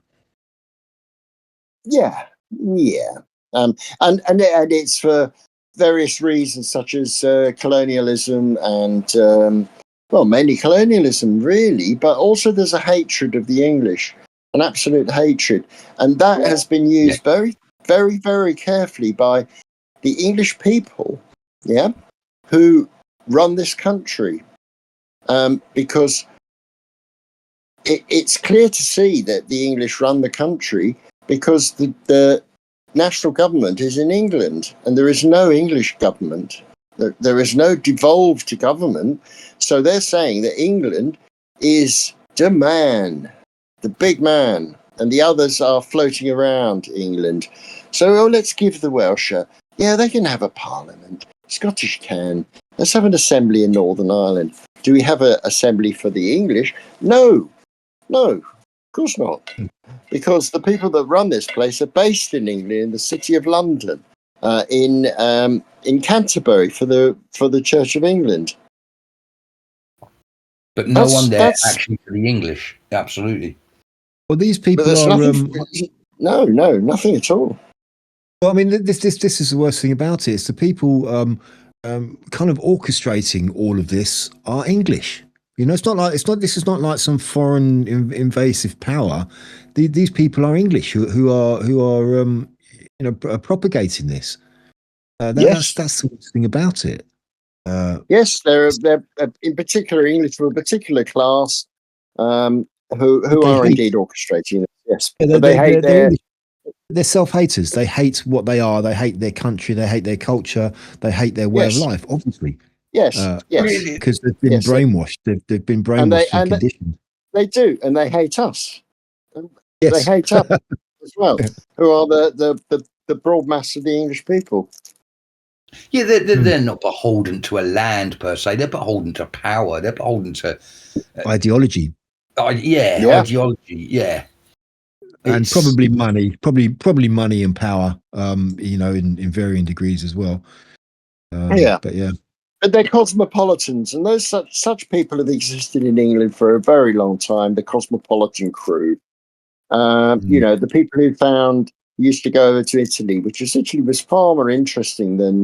Yeah. And it's for various reasons, such as colonialism and mainly colonialism, really. But also, there's a hatred of the English, an absolute hatred, and that has been used very, very, very carefully by the English people, who run this country, because it's clear to see that the English run the country because the national government is in England and there is no English government. There is no devolved government. So they're saying that England is the man, the big man, and the others are floating around England. So let's give the Welsh they can have a parliament. Scottish can. Let's have an assembly in Northern Ireland. Do we have an assembly for the English? No, of course not. Because the people that run this place are based in England, in the city of London, in Canterbury for the Church of England. But no one there actually for the English. Absolutely. Well, these people are nothing at all. Well, I mean, this is the worst thing about it. It's the people kind of orchestrating all of this are English. This is not like some foreign invasive power. These people are English who are propagating this. That's the worst thing about it. Yes, they're in particular English from a particular class who are indeed orchestrating it. Yes, but they hate their they're self-haters. They hate what they are. They hate their country. They hate their culture. They hate their way of Yes, life, obviously, yes, yes, Really? because they've been yes. brainwashed. They've been And they brainwashed and and conditioned. they do, and they hate us. They Yes. hate us as well, who are the broad mass of the English people. Yeah, they're not beholden to a land per se. They're beholden to power. They're beholden to Ideology Yeah, ideology. Yeah, and it's probably money, probably money and power. In varying degrees as well. yeah. But yeah. But they're cosmopolitans, and those such people have existed in England for a very long time. The cosmopolitan crew. Mm. The people who found used to go over to Italy, which essentially was far more interesting than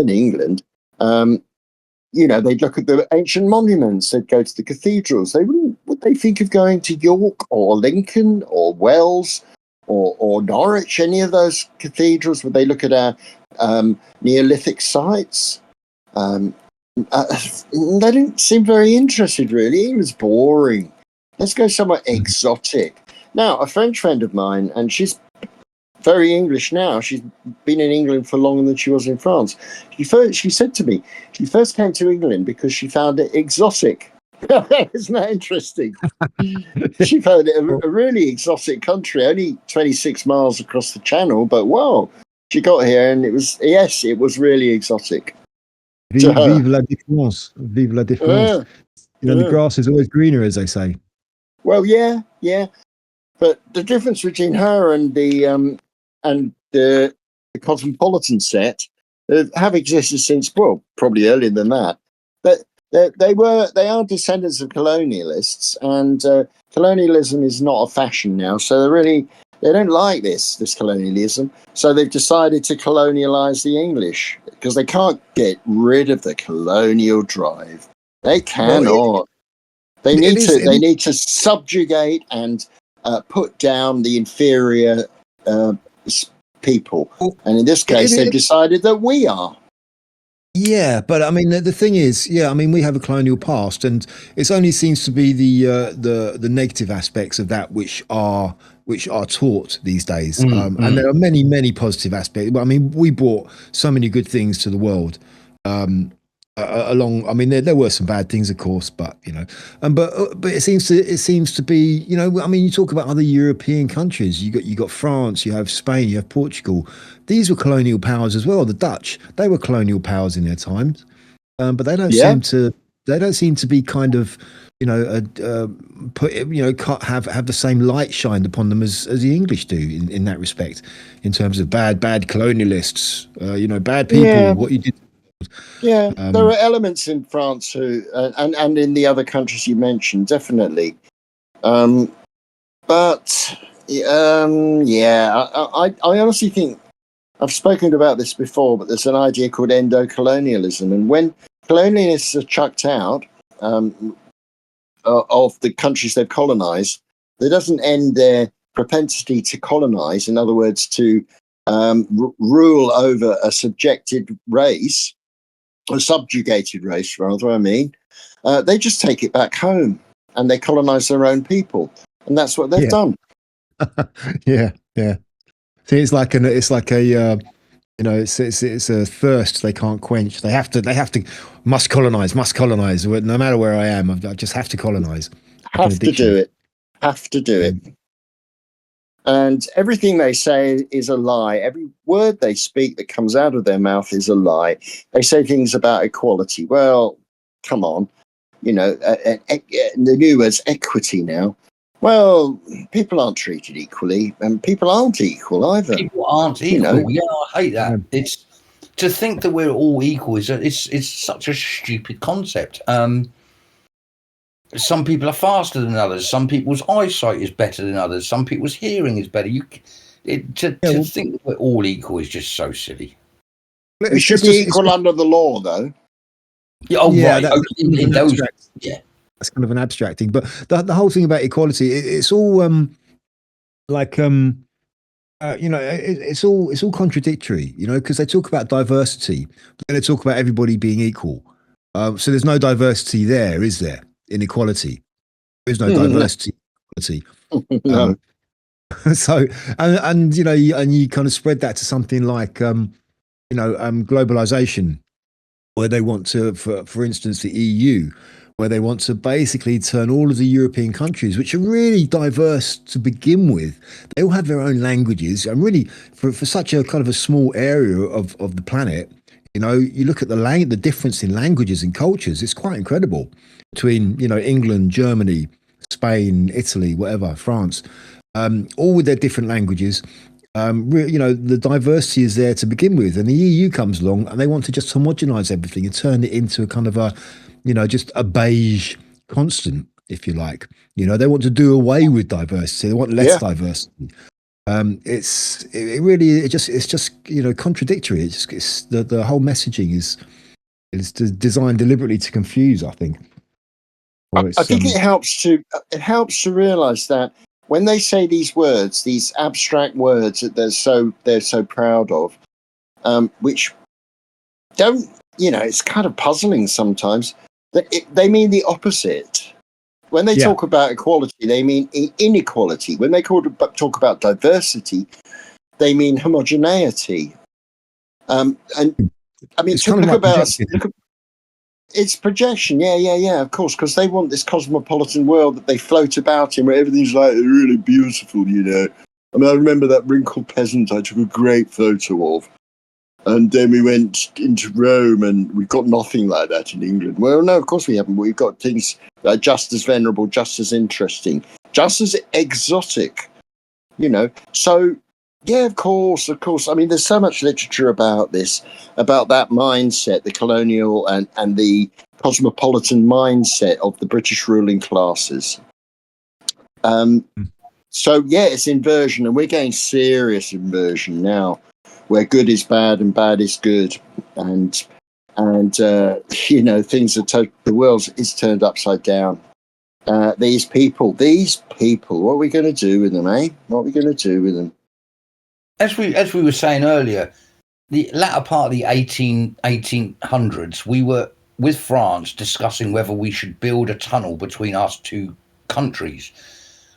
England. They'd look at the ancient monuments. They'd go to the cathedrals. They wouldn't. Would they think of going to York or Lincoln or Wells or Norwich? Any of those cathedrals? Would they look at our Neolithic sites? Um, they didn't seem very interested, really. It was boring. Let's go somewhere exotic. Now, a French friend of mine, and she's very English now. She's been in England for longer than she was in France. She said to me, she first came to England because she found it exotic. Isn't that interesting? She found it a really exotic country, only 26 miles across the channel, but wow, she got here and it was really exotic to her. Vive la différence. Vive la différence. The Yeah. grass is always greener, as they say. Well, yeah. But the difference between her and the cosmopolitan set have existed since, well, probably earlier than that. But they are descendants of colonialists, and colonialism is not a fashion now. So they don't like this colonialism. So they've decided to colonialize the English because they can't get rid of the colonial drive. They cannot. They need to subjugate and put down the inferior people, and in this case, they've decided that we are. Yeah, but I mean the thing is, we have a colonial past, and it only seems to be the negative aspects of that which are taught these days. And there are many positive aspects. But I mean, we brought so many good things to the world. Along, I mean, there were some bad things, of course, but but it seems to be, I mean, you talk about other European countries. You got France, you have Spain, you have Portugal. These were colonial powers as well. The Dutch, they were colonial powers in their times, but they don't seem to be kind of have the same light shined upon them as the English do in that respect, in terms of bad colonialists, bad people. Yeah. What you did. Yeah, there are elements in France who, and in the other countries you mentioned, definitely. But I honestly think I've spoken about this before, but there's an idea called endo-colonialism, and when colonialists are chucked out of the countries they've colonized, that doesn't end their propensity to colonize. In other words, to rule over a subjected race. A subjugated race, rather, they just take it back home and they colonize their own people. And that's what they've done. Yeah. See, it's like a thirst they can't quench. They have to must colonize. No matter where I am, I just have to colonize. Have to do it. And everything they say is a lie. Every word they speak that comes out of their mouth is a lie. They say things about equality. Well, come on. The new word's equity now. Well, people aren't treated equally, and people aren't equal either. People aren't equal. Yeah, I hate that. It's to think that we're all equal it's such a stupid concept. Some people are faster than others. Some people's eyesight is better than others. Some people's hearing is better. To think that we're all equal is just so silly. We should be equal under the law, though. Right. That's kind of an abstract thing. But the whole thing about equality, it's all it's all contradictory, because they talk about diversity, but then they talk about everybody being equal. So there's no diversity there, is there? Inequality. There's no diversity. No. So, and you kind of spread that to something like globalization, where they want to, for instance, the EU, where they want to basically turn all of the European countries, which are really diverse to begin with, they all have their own languages, and really for such a kind of a small area of the planet, you look at the difference in languages and cultures, it's quite incredible between England, Germany, Spain, Italy, whatever, France, all with their different languages. The diversity is there to begin with, and the EU comes along and they want to just homogenize everything and turn it into a kind of just a beige constant, if you like. They want to do away with diversity. They want less diversity. It's just contradictory. It's the whole messaging is designed deliberately to confuse, I think. I think it helps to realize that when they say these words, these abstract words that they're so proud of, which don't, it's kind of puzzling sometimes. They mean the opposite. When they talk about equality, they mean inequality. When they talk about diversity, they mean homogeneity. And I mean, it's kind of like it's projection, yeah, of course, because they want this cosmopolitan world that they float about in, where everything's like really beautiful, I mean, I remember that wrinkled peasant I took a great photo of, and then we went into Rome, and we've got nothing like that in England. Well, no, of course we haven't. We've got things just as venerable, just as interesting, just as exotic, So, yeah, of course. I mean, there's so much literature about this, about that mindset, the colonial and the cosmopolitan mindset of the British ruling classes. So, yeah, it's inversion, and we're getting serious inversion now, where good is bad and bad is good, and things are the world is turned upside down. These people, what are we going to do with them, eh? What are we going to do with them? As we were saying earlier, the latter part of the 1800s, we were with France discussing whether we should build a tunnel between us two countries.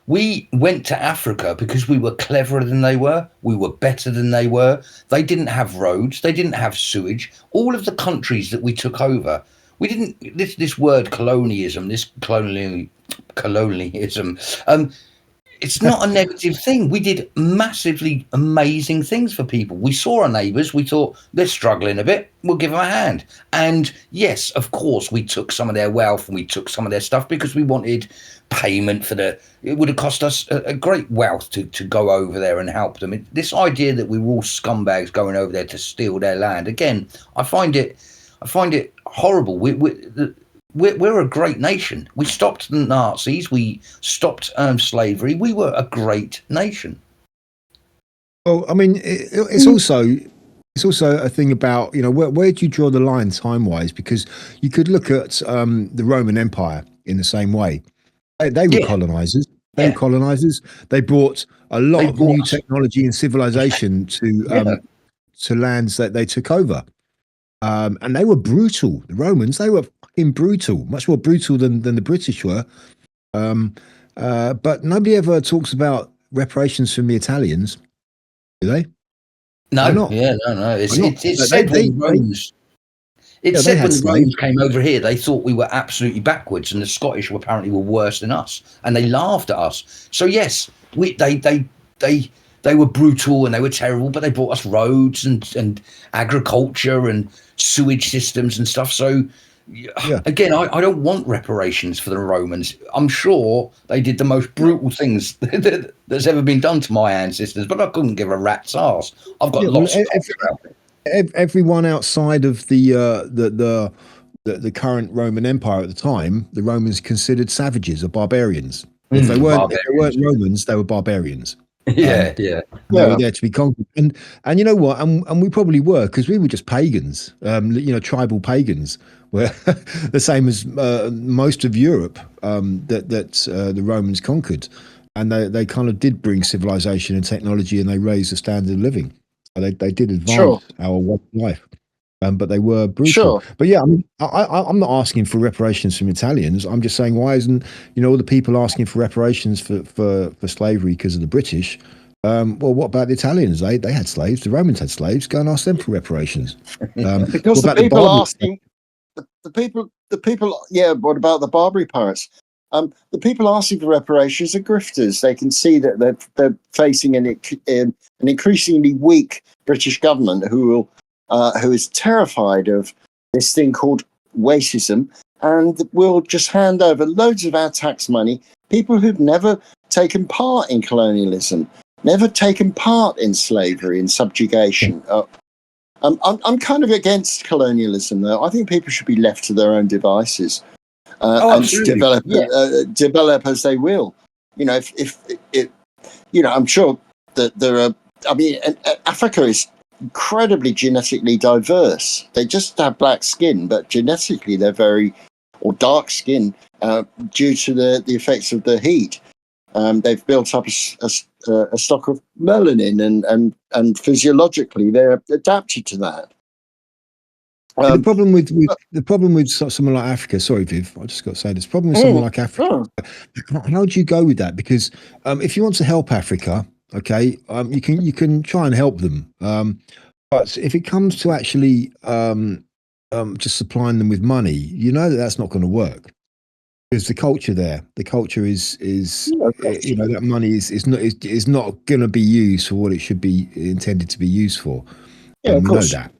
We went to Africa because we were cleverer than they were. We were better than they were. They didn't have roads. They didn't have sewage. All of the countries that we took over, we didn't. This word colonialism, colonialism. It's not a negative thing. We did massively amazing things for people. We saw our neighbours. We thought they're struggling a bit. We'll give them a hand. And yes, of course, we took some of their wealth and we took some of their stuff because we wanted payment for it would have cost us a great wealth to go over there and help them. This idea that we were all scumbags going over there to steal their land, again, I find it horrible. We're a great nation. We stopped the Nazis. We stopped slavery. We were a great nation. Well, I mean, it's also a thing about where do you draw the line time wise? Because you could look at the Roman Empire in the same way. They were colonizers. They were colonizers. They brought a lot of new technology and civilization to lands that they took over. And they were brutal. The Romans, they were fucking brutal, much more brutal than the British were. But nobody ever talks about reparations from the Italians, do they? No, no. It's said when the Romans. It said when the Romans came over here, they thought we were absolutely backwards, and the Scottish were apparently worse than us, and they laughed at us. So yes, they were brutal and they were terrible, but they brought us roads and agriculture and sewage systems and stuff. So again, I don't want reparations for the Romans. I'm sure they did the most brutal things that's ever been done to my ancestors, but I couldn't give a rat's ass. I've got lots of everyone outside of the current Roman Empire at the time, the Romans considered savages or barbarians. If they weren't Romans, they were barbarians. They were there to be conquered, and you know what, and we probably were, because we were just pagans, tribal pagans, were the same as most of Europe that the Romans conquered, and they kind of did bring civilization and technology, and they raised the standard of living. They did advance our way of life. but they were brutal. Sure. But yeah, I mean, I'm not asking for reparations from Italians. I'm just saying, why isn't all the people asking for reparations for slavery because of the British? Well, what about the Italians? They had slaves. The Romans had slaves. Go and ask them for reparations. Because what the about people Barbary? asking, the people, yeah. What about the Barbary pirates? The people asking for reparations are grifters. They can see that they're facing an increasingly weak British government who is terrified of this thing called racism and will just hand over loads of our tax money. People who've never taken part in colonialism, never taken part in slavery and subjugation. I'm kind of against colonialism, though. I think people should be left to their own devices and Absolutely. develop as they will. You know, if I'm sure that there are. I mean, Africa is incredibly genetically diverse. They just have black skin, but genetically they're or dark skin due to the effects of the heat. They've built up a stock of melanin, and physiologically they're adapted to that. The problem with someone like Africa. Sorry, Viv. I just got to say this. Problem with someone like Africa. How do you go with that? Because if you want to help Africa, okay, you can try and help them. But if it comes to actually just supplying them with money, you know that's not going to work. Because the culture is that money is not going to be used for what it should be intended to be used for. Yeah, of we course. know that.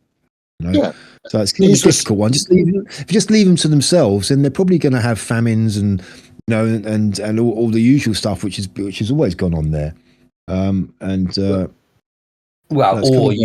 Yeah. So it's kind of a difficult one. If you just leave them to themselves, then they're probably going to have famines and and all the usual stuff, which has always gone on there. You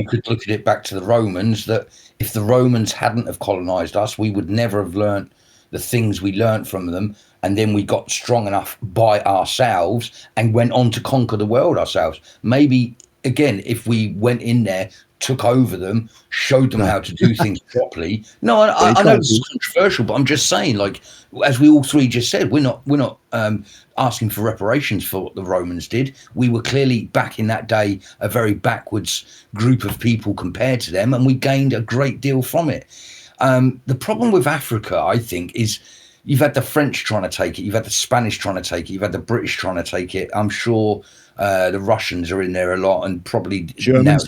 could look at it back to the Romans, that if the Romans hadn't have colonized us, we would never have learnt the things we learnt from them, and then we got strong enough by ourselves and went on to conquer the world ourselves. Maybe again, if we went in there, took over them, showed them how to do things properly. No, I know this is controversial, but I'm just saying, like, as we all three just said, we're not asking for reparations for what the Romans did. We were clearly back in that day a very backwards group of people compared to them, and we gained a great deal from it. The problem with Africa, I think, is you've had the French trying to take it, you've had the Spanish trying to take it, you've had the British trying to take it. I'm sure the Russians are in there a lot, and probably Germans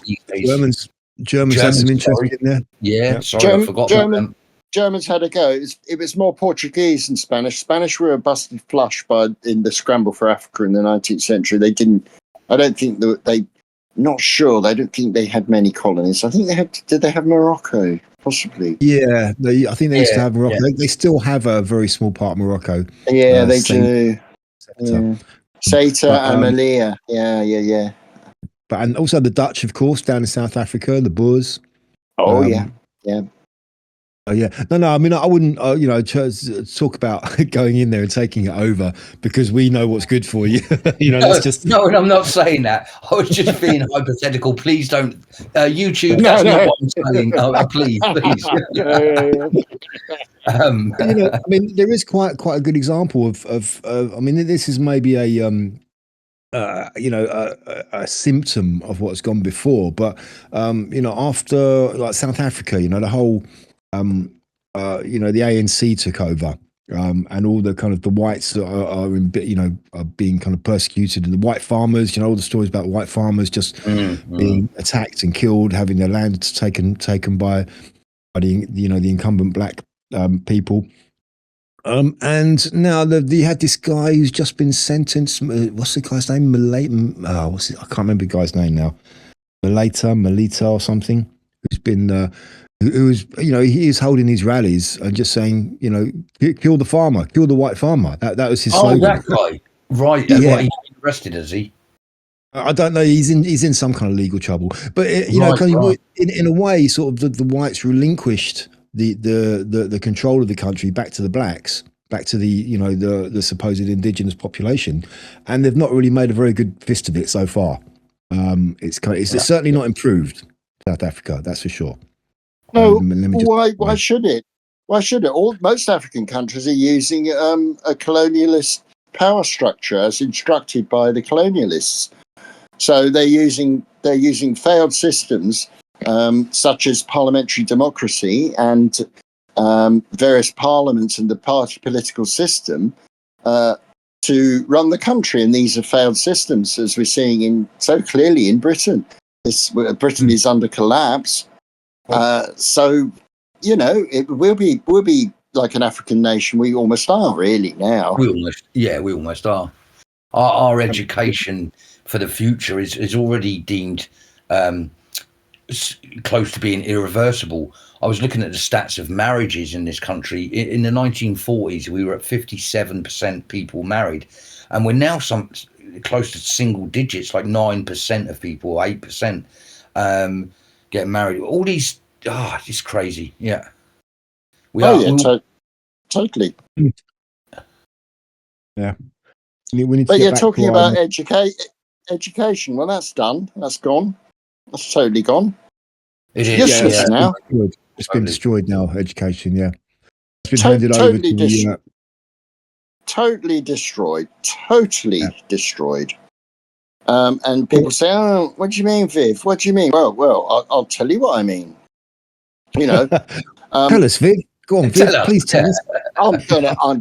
had some interest in there. Yeah, sorry, I forgot about them. Germans had a go. It was more Portuguese than Spanish. Spanish were busted flush in the scramble for Africa in the 19th century. They didn't. I don't think they. Not sure. I don't think they had many colonies. I think they had. Did they have Morocco? Possibly. Yeah, I think they used to have Morocco. Yeah. They still have a very small part of Morocco. Yeah, they do. Ceuta and Melilla. Yeah. But and also the Dutch, of course, down in South Africa, the Boers. Oh yeah. Oh yeah, no. I mean, I wouldn't, talk about going in there and taking it over because we know what's good for you. No, and I'm not saying that. I was just being hypothetical. Please don't YouTube. That's not what I'm saying. Oh, please. I mean, there is quite a good example of. I mean, this is maybe a symptom of what's gone before, but after like South Africa, the whole. The ANC took over, and all the kind of the whites are being kind of persecuted, and the white farmers, all the stories about white farmers just being attacked and killed, having their land taken by the incumbent black people. And now you had this guy who's just been sentenced. What's the guy's name? I can't remember the guy's name now. Melita or something. Who's been he is holding these rallies and just saying, kill the farmer, kill the white farmer. That was his slogan. That guy, right? Yeah. He's been arrested, is he? I don't know. He's in some kind of legal trouble. But in a way, sort of the whites relinquished the control of the country back to the blacks, back to the supposed indigenous population, and they've not really made a very good fist of it so far. It's certainly not improved, South Africa, that's for sure. No, why should it? Why should it? Most African countries are using a colonialist power structure as instructed by the colonialists. So they're using failed systems such as parliamentary democracy and various parliaments and the party political system to run the country. And these are failed systems, as we're seeing so clearly in Britain. Britain is under collapse. So, it will be like an African nation. We almost are really now. We almost are. Our education for the future is already deemed close to being irreversible. I was looking at the stats of marriages in this country. In the 1940s, we were at 57% people married, and we're now close to single digits, like 9% of people, 8% getting married. All these, it's crazy. Yeah, totally. Yeah, we need to but get you're back talking to about education. Well, that's done. That's gone. That's totally gone. It is useless now. It's been destroyed now. Education, yeah, it's been handed over to totally destroyed. Destroyed. And people say, "Oh, what do you mean, Viv? What do you mean?" Well, I'll tell you what I mean. Tell us, Viv. Go on, Viv. Please tell us. I'm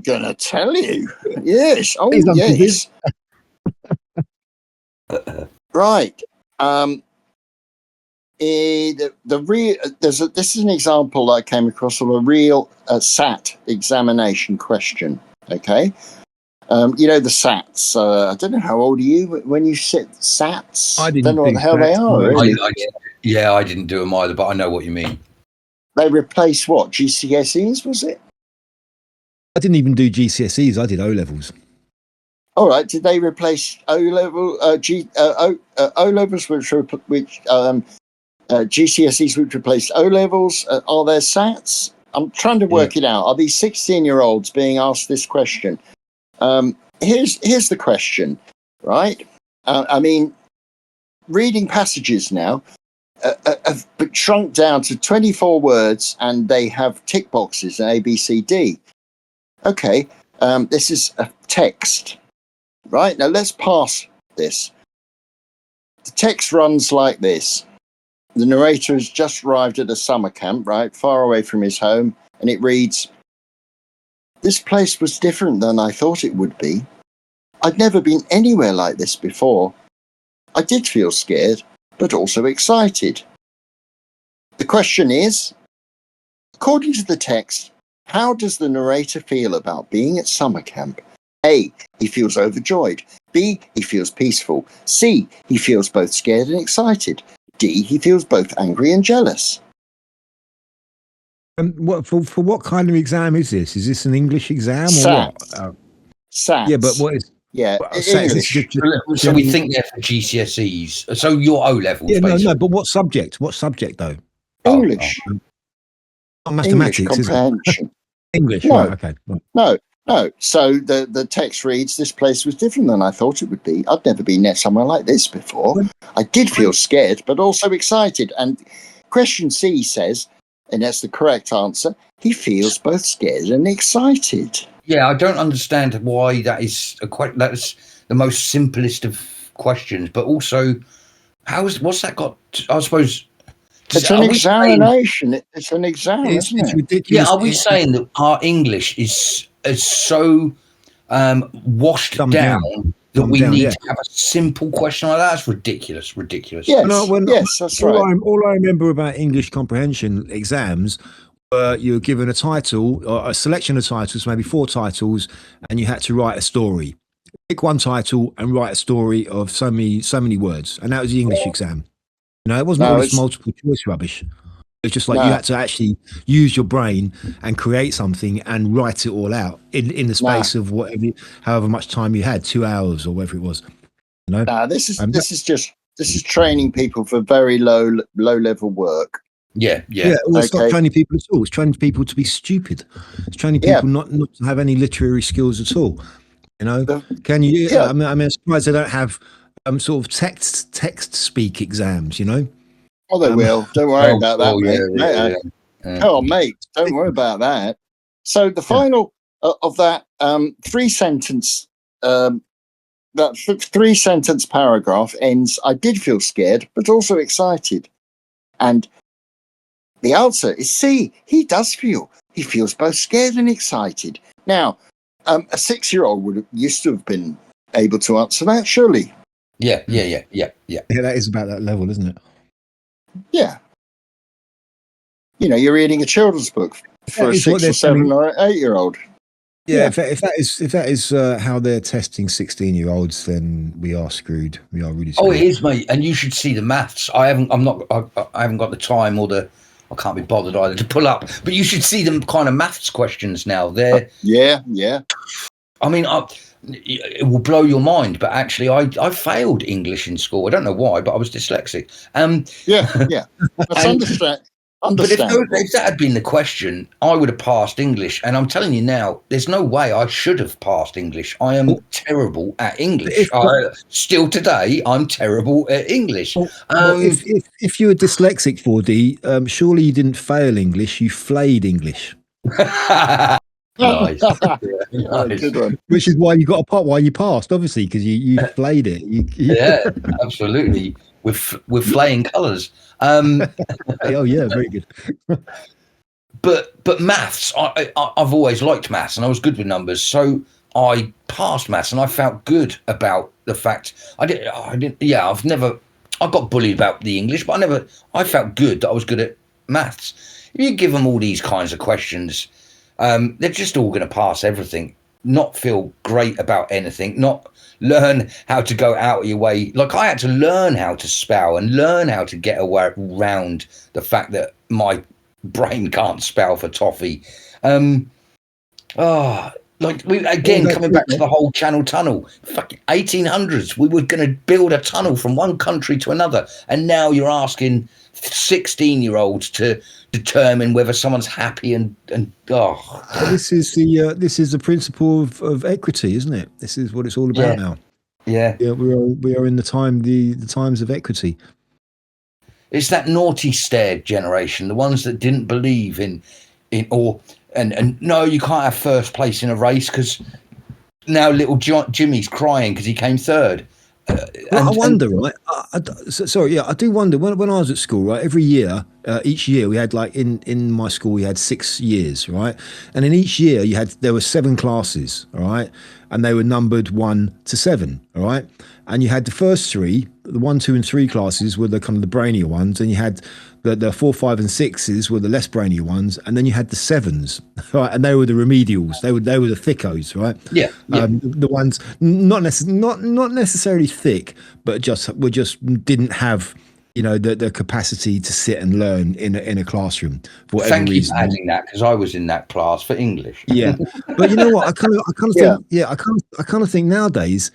gonna tell you. Yes. Oh, please, yes. Right. This is an example I came across of a real SAT examination question. Okay. The SATs. I don't know how old are you when you sit SATs. I don't know what the hell SATs, they are. Really. I didn't do them either, but I know what you mean. They replace what? GCSEs, was it? I didn't even do GCSEs. I did O levels. All right. Did they replace O level? O levels, which GCSEs, which replaced O levels? Are there SATs? I'm trying to work it out. Are these 16-year-olds being asked this question? Here's the question, right? Reading passages now have been shrunk down to 24 words, and they have tick boxes, A, B, C, D. Okay, this is a text, right? Now let's pass this. The text runs like this. The narrator has just arrived at a summer camp, right, far away from his home, and it reads, "This place was different than I thought it would be. I'd never been anywhere like this before. I did feel scared, but also excited." The question is, according to the text, how does the narrator feel about being at summer camp? A, he feels overjoyed. B, he feels peaceful. C, he feels both scared and excited. D, he feels both angry and jealous. For what kind of exam is this? Is this an English exam SATs. or what? SATs. Yeah, but what is? Yeah, English. So we think they're for GCSEs. So your O levels. Yeah, no. But what subject? What subject though? English. Not mathematics. English comprehension. English. No. Right. Okay. Right. No. So the text reads, "This place was different than I thought it would be. I'd never been near somewhere like this before. I did feel scared, but also excited." And question C says, and that's the correct answer, he feels both scared and excited. Yeah, I don't understand why that's the most simplest of questions, but also what's that got? I suppose it's an examination. It's an exam, isn't it? Ridiculous. Yeah, are we saying that our English is so washed down that we need to have a simple question like that? That's ridiculous. Yes, that's right. All I remember about English comprehension exams, you were given a title, or a selection of titles, maybe 4 titles, and you had to write a story. Pick one title and write a story of so many words, and that was the English exam. It wasn't all this multiple choice rubbish. It's just like you had to actually use your brain and create something and write it all out in the space of however much time you had, 2 hours or whatever it was. This is training people for very low level work. Yeah. Well, it's not training people at all. It's training people to be stupid. It's training people not to have any literary skills at all. Can you? I mean, I'm surprised they don't have sort of text speak exams. Oh, they will. Don't worry about that, mate. Yeah. Oh, mate, don't worry about that. So the final of that 3-sentence that 3-sentence paragraph ends, "I did feel scared, but also excited." And the answer is C. He does feel. He feels both scared and excited. Now, a 6-year-old used to have been able to answer that, surely. Yeah. Yeah, that is about that level, isn't it? Yeah. You're reading a children's book for a 6 or 7 or 8-year-old. Yeah, if that is how they're testing 16-year-olds, then we are screwed. We are really screwed. Oh, it is, mate. And you should see the maths. I haven't got the time or I can't be bothered either to pull up. But you should see them kind of maths questions now. They're yeah. I mean, it will blow your mind. But actually, I failed English in school. I don't know why, but I was dyslexic. Yeah. That's But if that had been the question, I would have passed English. And I'm telling you now, there's no way I should have passed English. I am terrible at English. Still today, I'm terrible at English. If you were dyslexic, 4D, surely you didn't fail English, you flayed English. Nice. Nice. Good one. Which is why you got a pot, why you passed, obviously, because you flayed it. Yeah, absolutely. With flaying colours. Oh yeah, very good. But maths, I've always liked maths, and I was good with numbers, so I passed maths, and I felt good about the fact I didn't. Yeah, I got bullied about the English, but I felt good that I was good at maths. If you give them all these kinds of questions, they're just all going to pass everything, not feel great about anything, not learn how to go out of your way. Like, I had to learn how to spell and learn how to get around the fact that my brain can't spell for toffee. Coming back to the whole Channel Tunnel, fucking 1800s, we were going to build a tunnel from one country to another, and now you're asking 16-year-olds to determine whether someone's happy This is the principle of equity, isn't it? This is what it's all about now. Yeah, we are in the times of equity. It's that naughty stare generation, the ones that didn't believe in no, you can't have first place in a race because now little Jimmy's crying because he came third. I wonder, right? I do wonder when I was at school, right? Every year, each year we had, like, in my school we had 6 years, right? And in each year there were 7 classes, all right, and they were numbered 1 to 7, all right. And you had the first 3, the 1, 2, and 3 classes were the kind of the brainier ones, and you had the 4, 5, and 6s were the less brainy ones, and then you had the 7s, right? And they were the remedials. They were the thickos, right? Yeah. The ones not necessarily thick, but just didn't have, the capacity to sit and learn in a classroom for whatever reason. Thank you for adding that, because I was in that class for English. Yeah, but you know what? I kind of think nowadays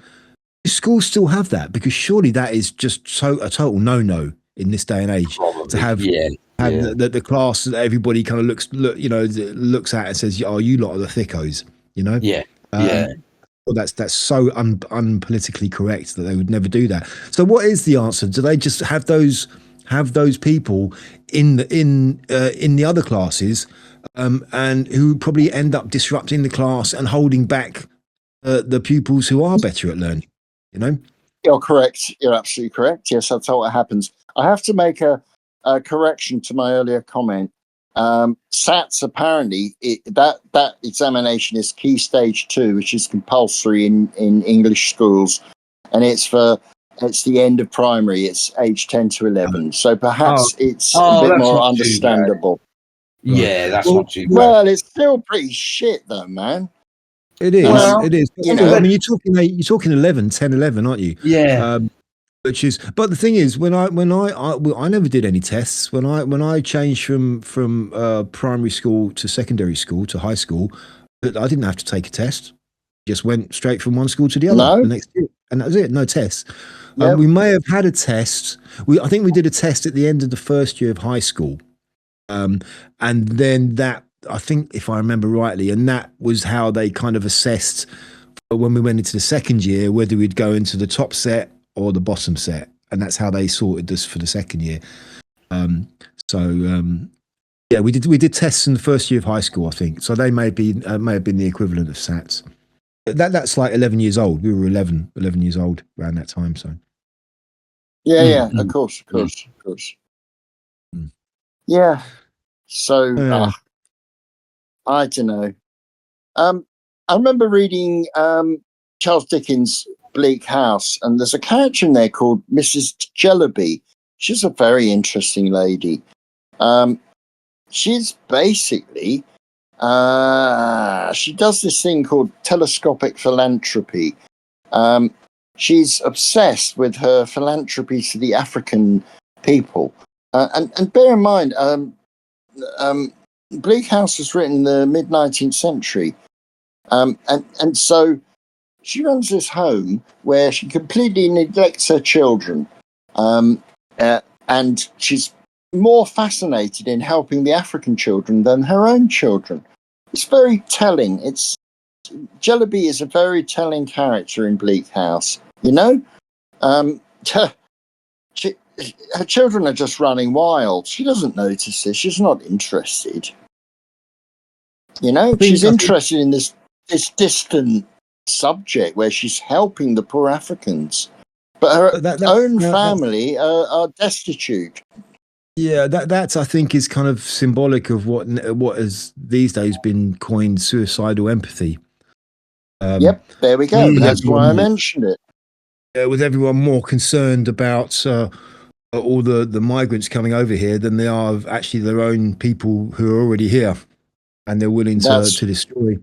schools still have that, because surely that is just a total no in this day and age. Probably. To have the class that everybody kind of looks at and says, "Oh, you lot are the thickos," Well, that's so unpolitically correct that they would never do that. So, what is the answer? Do they just have those people in the other classes, and who probably end up disrupting the class and holding back the pupils who are better at learning? You're correct. You're absolutely correct. Yes, that's how it happens. I have to make a correction to my earlier comment. SATs, apparently, that examination is Key Stage 2, which is compulsory in English schools, and it's the end of primary. It's age 10 to 11. So perhaps it's a bit more understandable. Yeah, that's not too bad. Well, it's still pretty shit, though, man. It is. It is. I mean, you're talking 11, 10, 11, aren't you? Yeah. But the thing is, when I never did any tests. When I changed from primary school to secondary school to high school, I didn't have to take a test. Just went straight from one school to the other the next year, and that was it. No tests. Yep. We may have had a test. I think we did a test at the end of the first year of high school, and then that, I think, if I remember rightly, and that was how they kind of assessed when we went into the second year whether we'd go into the top set or the bottom set, and that's how they sorted us for the second year. We did tests in the first year of high school, I think. So they may have been the equivalent of SATs. That's like 11 years old. We were 11 years old around that time. So of course. Yeah. So Yeah. I don't know. I remember reading Charles Dickens' Bleak House, and there's a character in there called Mrs. Jellyby. She's a very interesting lady. She's basically she does this thing called telescopic philanthropy. She's obsessed with her philanthropy to the African people, and bear in mind, Bleak House was written in the mid 19th century, and so she runs this home where she completely neglects her children, and she's more fascinated in helping the African children than her own children. It's very telling. Jellyby is a very telling character in Bleak House. You know, she, her children are just running wild. She doesn't notice this. She's not interested. You know, she's interested in this distant subject where she's helping the poor Africans, but her own family are destitute. Yeah, that's I think is kind of symbolic of what has these days been coined suicidal empathy. Yep, there we go. That's why I mentioned it. With everyone more concerned about all the migrants coming over here than they are of actually their own people who are already here, and they're willing to destroy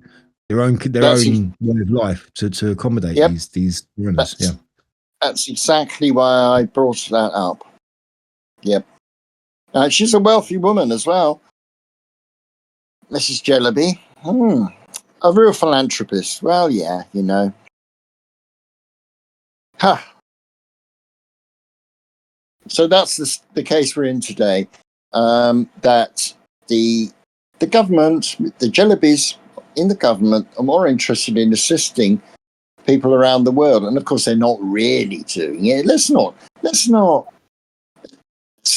their own way of life to accommodate these foreigners. Yeah, that's exactly why I brought that up. Yep. She's a wealthy woman as well, Mrs. Jellyby. A real philanthropist. Well, yeah, you know. So that's the case we're in today. That the government, the Jellybys in the government, are more interested in assisting people around the world, and of course they're not really doing it. Let's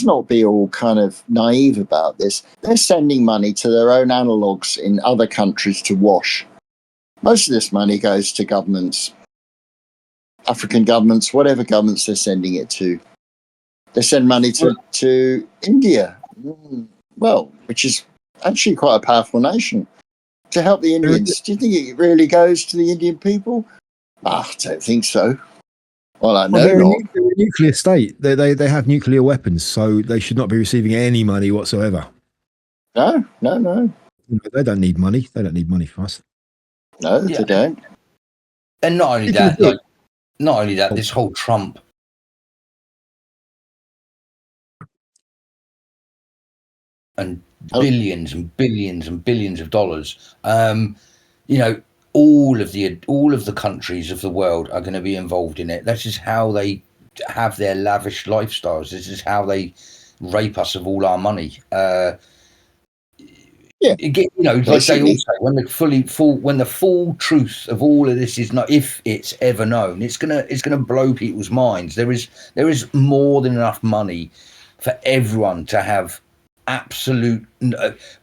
not be all kind of naive about this. They're sending money to their own analogues in other countries to wash. Most of this money goes to governments, African governments, whatever governments they're sending it to. They send money to India, well, which is actually quite a powerful nation, to help the Indians. Do you think it really goes to the Indian people? I don't think so. Well, I know they're not. They're a nuclear state. They have nuclear weapons, so they should not be receiving any money whatsoever. No. They don't need money. They don't need money from us. No, they don't. And not only that, this whole Trump and billions and billions and billions of dollars. You know, all of the countries of the world are going to be involved in it. This is how they have their lavish lifestyles. This is how they rape us of all our money. You know, like they all say, when the full truth of all of this is not, if it's ever known, it's gonna blow people's minds. There is more than enough money for everyone to have absolute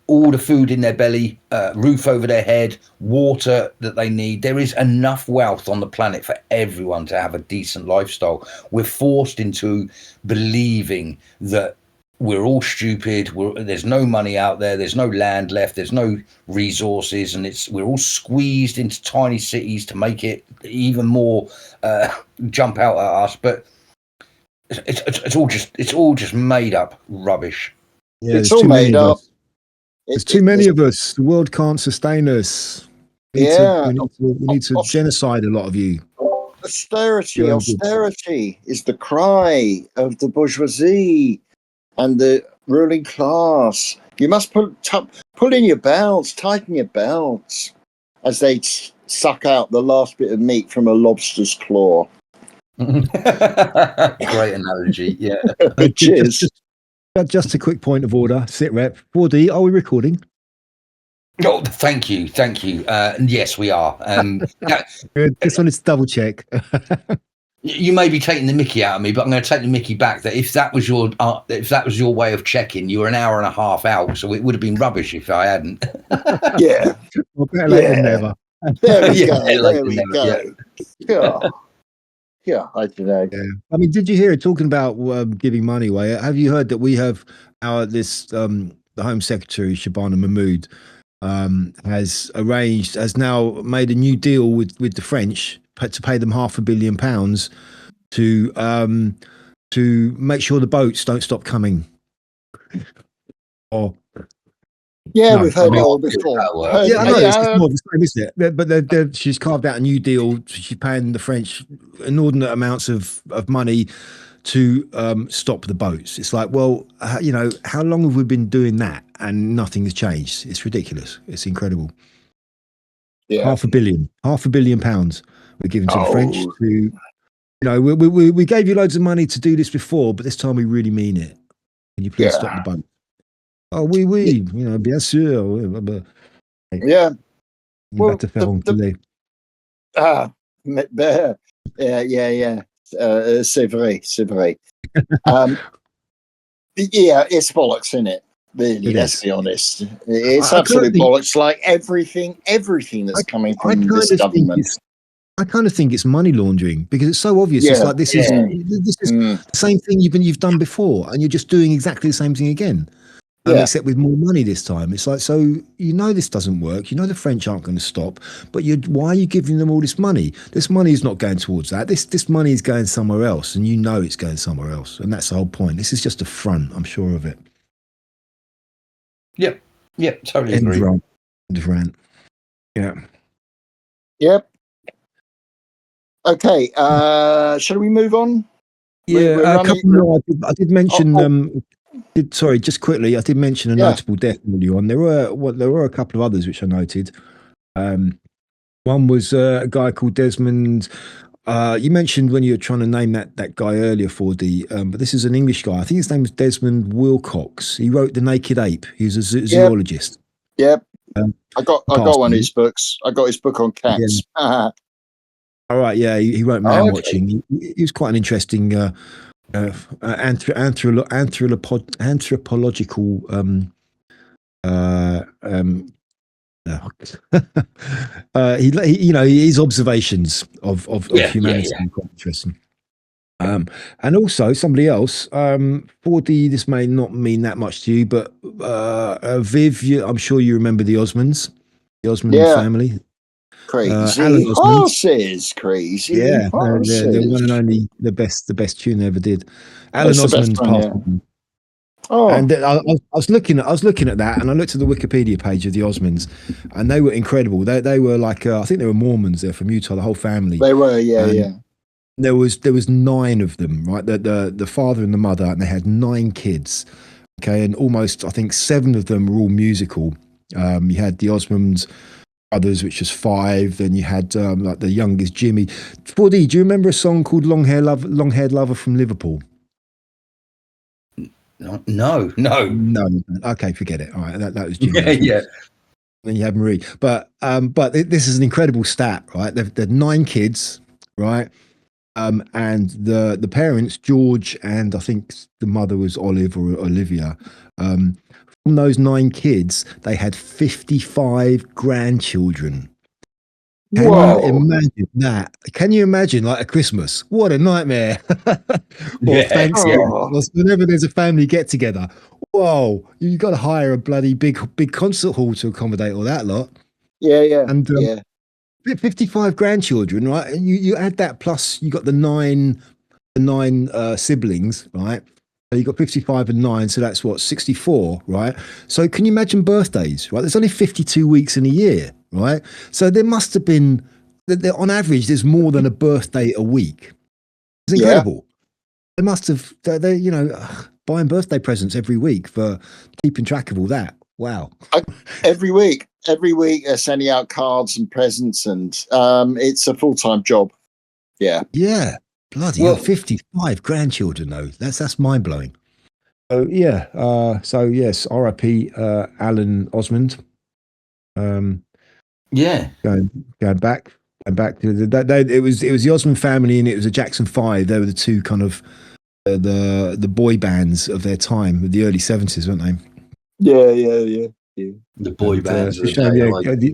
all the food in their belly, roof over their head, water that they need. There is enough wealth on the planet for everyone to have a decent lifestyle. We're forced into believing that we're all stupid. There's no money out there. There's no land left. There's no resources, and we're all squeezed into tiny cities to make it even more jump out at us. But it's all just made up rubbish. Yeah, it's all made up. There's too many of us. The world can't sustain us. We need to genocide a lot of you. Austerity is the cry of the bourgeoisie and the ruling class. You must pull in your belts, tighten your belts, as they suck out the last bit of meat from a lobster's claw. Great analogy, yeah. Cheers. Just a quick point of order, sit rep. 4D, are we recording? Oh, thank you. Yes, we are. Just wanted to double check. You may be taking the mickey out of me, but I'm going to take the mickey back. That if that was your way of checking, you were an hour and a half out, so it would have been rubbish if I hadn't. Yeah. Well, better late than never. There we go. There we go. Yeah. Yeah, I don't know. Yeah. I mean, did you hear it talking about giving money away? Have you heard that we have the Home Secretary Shabana Mahmood has now made a new deal with the French to pay them £500 million to make sure the boats don't stop coming. Or Yeah, no, we've heard I mean, it all before. yeah, I know it's Yeah, more of the same, isn't it? But she's carved out a new deal. She's paying the French inordinate amounts of money to stop the boats. It's like, well, how long have we been doing that and nothing has changed? It's ridiculous. It's incredible. yeah. £500 million we're giving to the French Oh. to, we gave you loads of money to do this before, but this time we really mean it. Can you please stop the boat? Oh, oui, bien sûr. Yeah. Well, yeah. C'est vrai. Yeah, it's bollocks, isn't it? Really, let's be honest. It's absolute bollocks. Like everything that's coming from this government. I kind of think it's money laundering because it's so obvious. It's like this is the same thing you've done before, and you're just doing exactly the same thing again. Except with more money this time. It's like, so this doesn't work. The French aren't going to stop, but why are you giving them all this money? This money is not going towards that. This money is going somewhere else, and it's going somewhere else, and that's the whole point. This is just a front. I'm sure of it. Yep, totally agree. End of rant. Yeah. Yep. Okay. Shall we move on? Yeah, a couple more. I did mention. Sorry, just quickly, I did mention a notable death earlier on. There were a couple of others which I noted. One was a guy called Desmond. You mentioned when you were trying to name that guy earlier, 4D, but this is an English guy. I think his name was Desmond Wilcox. He wrote The Naked Ape. He was a zoologist. Yep. I got one of his books. I got his book on cats. Yeah. All right, yeah, he wrote Man Watching. He was quite an interesting anthropological his observations of humanity are quite interesting. And also somebody else, 4D, this may not mean that much to you, but Viv, I'm sure you remember the Osmonds family. Crazy horses, crazy. Yeah, horses. They're one and only the best tune they ever did. Alan Osmond passed on. Oh, and I was looking at that, and I looked at the Wikipedia page of the Osmonds, and they were incredible. They were like I think they were Mormons. They're from Utah, the whole family. They were, yeah. There was 9 of them, right? The father and the mother, and they had 9 kids. Okay, and almost I think 7 of them were all musical. You had the Osmonds brothers, which was 5. Then you had like the youngest Jimmy. 4D, do you remember a song called Long Haired Lover from Liverpool? No. Okay, forget it. All right, that was Jimmy. Yeah. Then you have Marie, but this is an incredible stat, right? They've 9 kids, right? And the parents, George, and I think the mother was Olive or Olivia. From those 9 kids, they had 55 grandchildren. Can you imagine that? Can you imagine like a Christmas? What a nightmare. Or Thanksgiving. Whenever there's a family get together. Whoa, you got to hire a bloody big concert hall to accommodate all that lot. Yeah. And 55 grandchildren, right? And you add that plus you got the nine siblings, right? So you got 55 and 9, so that's what, 64, right? So can you imagine birthdays, right? There's only 52 weeks in a year, right? So there must have been, on average, there's more than a birthday a week. It's incredible. They must have, buying birthday presents every week for keeping track of all that. Wow. Every week they're sending out cards and presents, and it's a full-time job. Yeah. Bloody hell, 55 grandchildren though. That's mind blowing. So yes, R.I.P. Alan Osmond. Going back to that. It was the Osmond family, and it was the Jackson 5. They were the two kind of the boy bands of their time, the early 70s, weren't they? Yeah. The boy And, bands. it's a Of the shame, day, yeah. like, The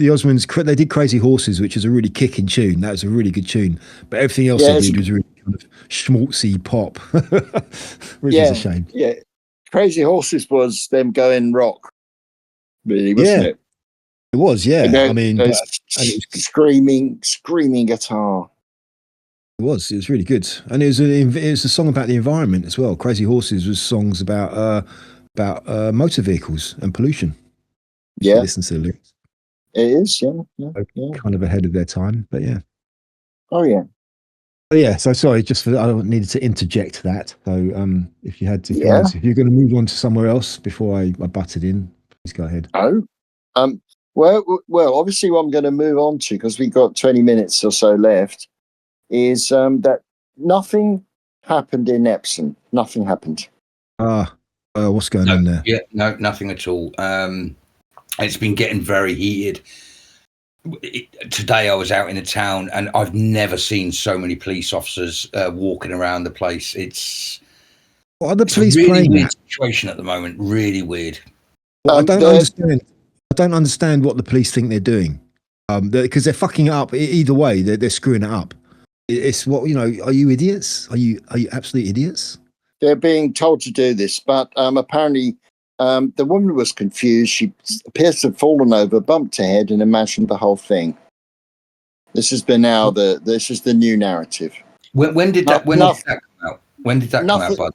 Osmonds, they did Crazy Horses, which is a really kicking tune. That was a really good tune. But everything else Yeah, they it's, did was really kind of schmaltzy pop, which is a yeah, shame. yeah. Crazy Horses was them going rock, really, wasn't Yeah, it? it was. Yeah, I mean, There's and it screaming guitar. was really good, and it was a song about the environment as well. Crazy Horses was songs about motor vehicles and pollution. If you Yeah, listen to the lyrics, it is. Yeah, yeah, yeah. kind of ahead of their time, but yeah. Oh, yeah, But yeah, so sorry, just for I needed to interject that. So if yeah. if you're going to move on to somewhere else before I butted in, please go ahead. Oh, um. Well. Obviously, what I'm going to move on to, because we've got 20 minutes or so left, is that nothing happened in Epsom. Nothing happened. What's going no, on there? yeah, no, nothing at all. It's been getting very heated. Today I was out in the town and I've never seen so many police officers walking around the place. What are the It's a police really playing weird at? situation at the moment. Really weird. Well, I don't They're- understand. I don't understand what the police think they're doing. Because they're fucking it up either way. They're screwing it up. It's what Are you idiots? Are you absolute idiots? They're being told to do this, but apparently the woman was confused. She appears to have fallen over, bumped her head, and imagined the whole thing. This has been this is the new narrative. When did that come out? When did that come out, bud?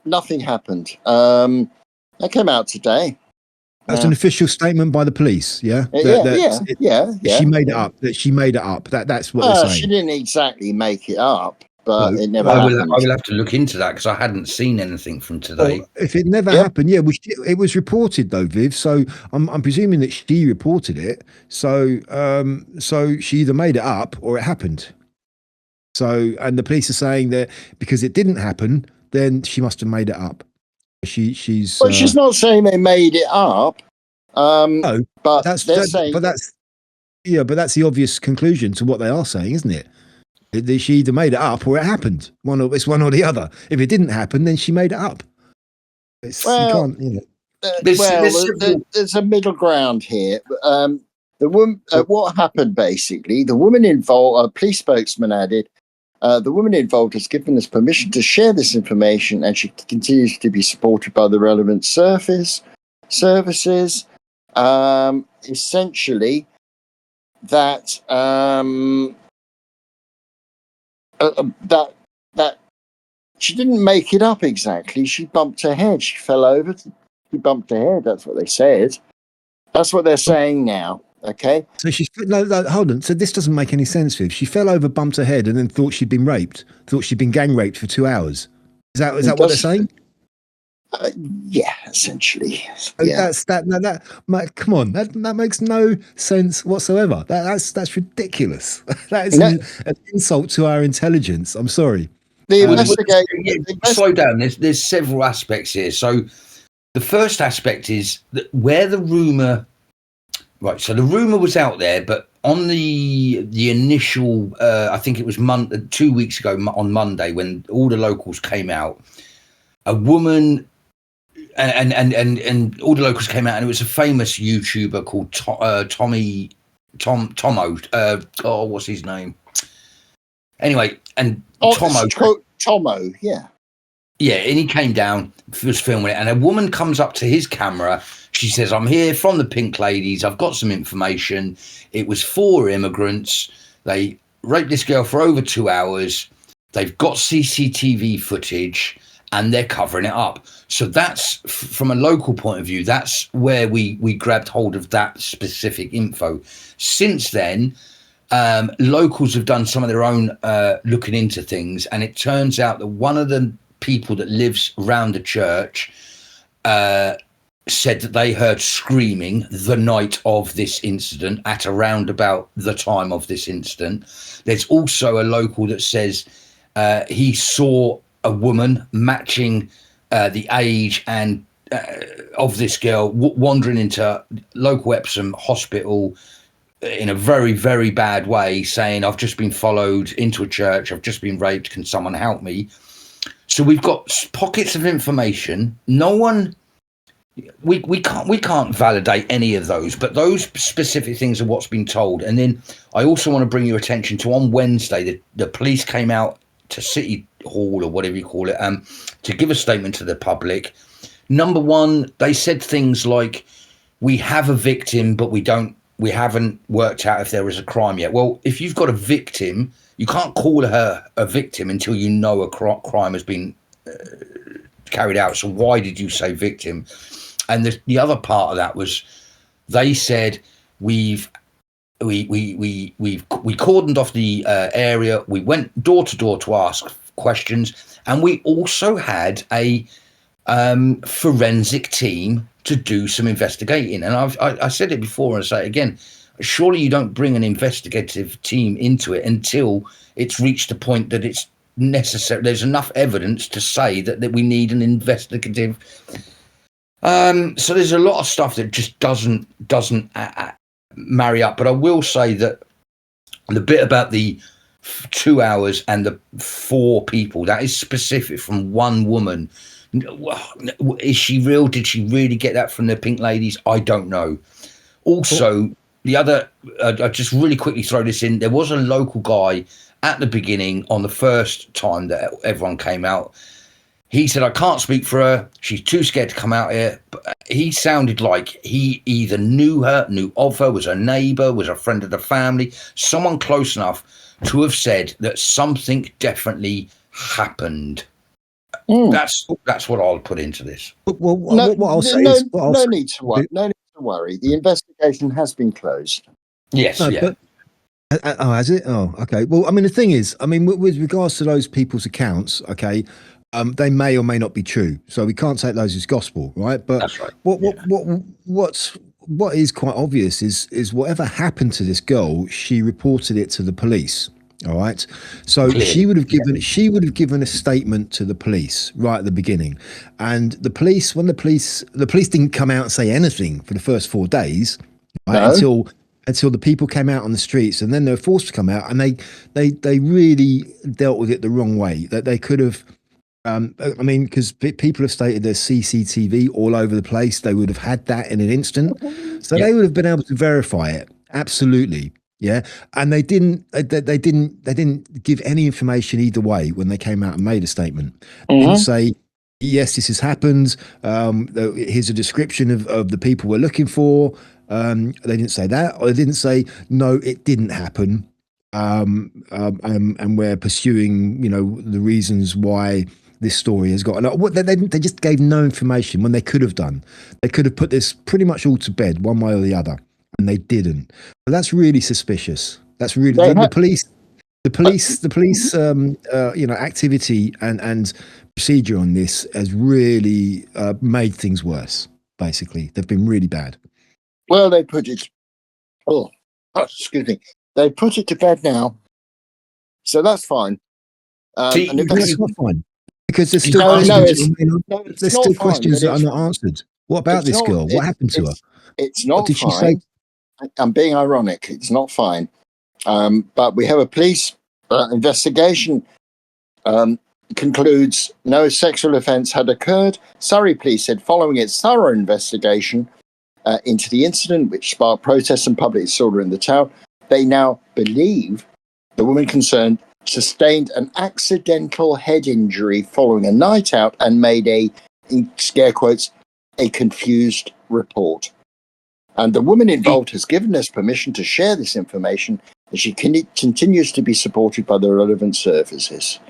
Nothing happened. That came out today. That's an official statement by the police. Yeah. Yeah. She made it up. That she made it up. That's what they're saying. She didn't exactly make it up, but No, it never I happened. will have to look into that because I hadn't seen anything from today. Well, if it never happened, it was reported though, Viv. So I'm presuming that she reported it. So she either made it up or it happened. So and the police are saying that because it didn't happen, then she must have made it up. She's. Well, she's not saying they made it up. No, but they're saying. But that's the obvious conclusion to what they are saying, isn't it? She either made it up or it happened. It's one or the other. If it didn't happen, then she made it up. You can't, there's a middle ground here. The woman, what happened basically? The woman involved, a police spokesman added, the woman involved has given us permission to share this information, and she continues to be supported by the relevant services. Essentially, that that she didn't make it up exactly. She bumped her head. She fell over. She bumped her head. That's what they said. That's what they're saying now. Okay. So hold on. So this doesn't make any sense, Viv. She fell over, bumped her head, and then thought she'd been raped. Thought she'd been gang raped for 2 hours. Is that what they're saying? Yeah, essentially. Yeah. Come on, that makes no sense whatsoever. That's ridiculous. That is an insult to our intelligence. I'm sorry. Slow down. There's several aspects here. So the first aspect is that where the rumor. Right, so the rumor was out there, but on the initial, I think it was 2 weeks ago on Monday when all the locals came out, a woman and all the locals came out, and it was a famous YouTuber called Tomo. What's his name? Anyway, and Tomo, yeah. Yeah, and he came down, was filming it, and a woman comes up to his camera. She says, "I'm here from the Pink Ladies. I've got some information. It was 4 immigrants. They raped this girl for over 2 hours. They've got CCTV footage, and they're covering it up." So that's, from a local point of view, that's where we grabbed hold of that specific info. Since then, locals have done some of their own looking into things, and it turns out that one of the people that lives around the church said that they heard screaming the night of this incident at around about the time of this incident. There's also a local that says he saw a woman matching the age and of this girl wandering into local Epsom hospital in a very, very bad way, saying, "I've just been followed into a church. I've just been raped. Can someone help me?" So we've got pockets of information. No one, we can't validate any of those, but those specific things are what's been told. And then I also want to bring your attention to on Wednesday, the police came out to City Hall or whatever you call it, to give a statement to the public. Number one, they said things like, we have a victim, but we haven't worked out if there was a crime yet. Well, if you've got a victim, you can't call her a victim until you know a crime has been carried out. So why did you say victim? And the other part of that was, they said we cordoned off the area. We went door to door to ask questions, and we also had a forensic team to do some investigating. And I said it before and I say it again. Surely you don't bring an investigative team into it until it's reached a point that it's necessary. There's enough evidence to say that we need an investigative. So there's a lot of stuff that just doesn't marry up. But I will say that the bit about the 2 hours and the 4 people, that is specific from one woman. Is she real? Did she really get that from the Pink Ladies? I don't know. Also, the other, I just really quickly throw this in. There was a local guy at the beginning on the first time that everyone came out. He said, I can't speak for her. She's too scared to come out here. But he sounded like he either knew her, knew of her, was a neighbour, was a friend of the family, someone close enough to have said that something definitely happened. That's what I'll put into this. Well, what I'll say is, no need to worry. The investigation has been closed. Yes, yeah. But, has it? Oh, okay. Well, I mean, the thing is, I mean, with regards to those people's accounts, okay, they may or may not be true, so we can't take those as gospel, right? But that's right. What is quite obvious is whatever happened to this girl, she reported it to the police. All right, so she would have given a statement to the police right at the beginning, and the police didn't come out and say anything for the first 4 days, right, until the people came out on the streets, and then they were forced to come out, and they really dealt with it the wrong way. That they could have. I mean, because people have stated there's CCTV all over the place, they would have had that in an instant, so they would have been able to verify it. Absolutely. Yeah, and they didn't give any information either way when they came out and made a statement. They didn't say, yes, this has happened. Here's a description of the people we're looking for. They didn't say that, or they didn't say, no, it didn't happen. And we're pursuing, the reasons why this story has got. They just gave no information when they could have done. They could have put this pretty much all to bed one way or the other. And they didn't. But that's really suspicious. That's really the police. Activity and procedure on this has really made things worse. Basically, they've been really bad. Well, they put it. Excuse me. They put it to bed now, so that's fine. That's not fine because there's still questions that are not answered. What about this girl? What happened to her? It's not. What did fine. She say? I'm being ironic. It's not fine. But we have a police investigation concludes no sexual offence had occurred. Surrey Police said following its thorough investigation into the incident, which sparked protests and public disorder in the town, they now believe the woman concerned sustained an accidental head injury following a night out and made in scare quotes, a confused report. And the woman involved has given us permission to share this information, and she continues to be supported by the relevant services.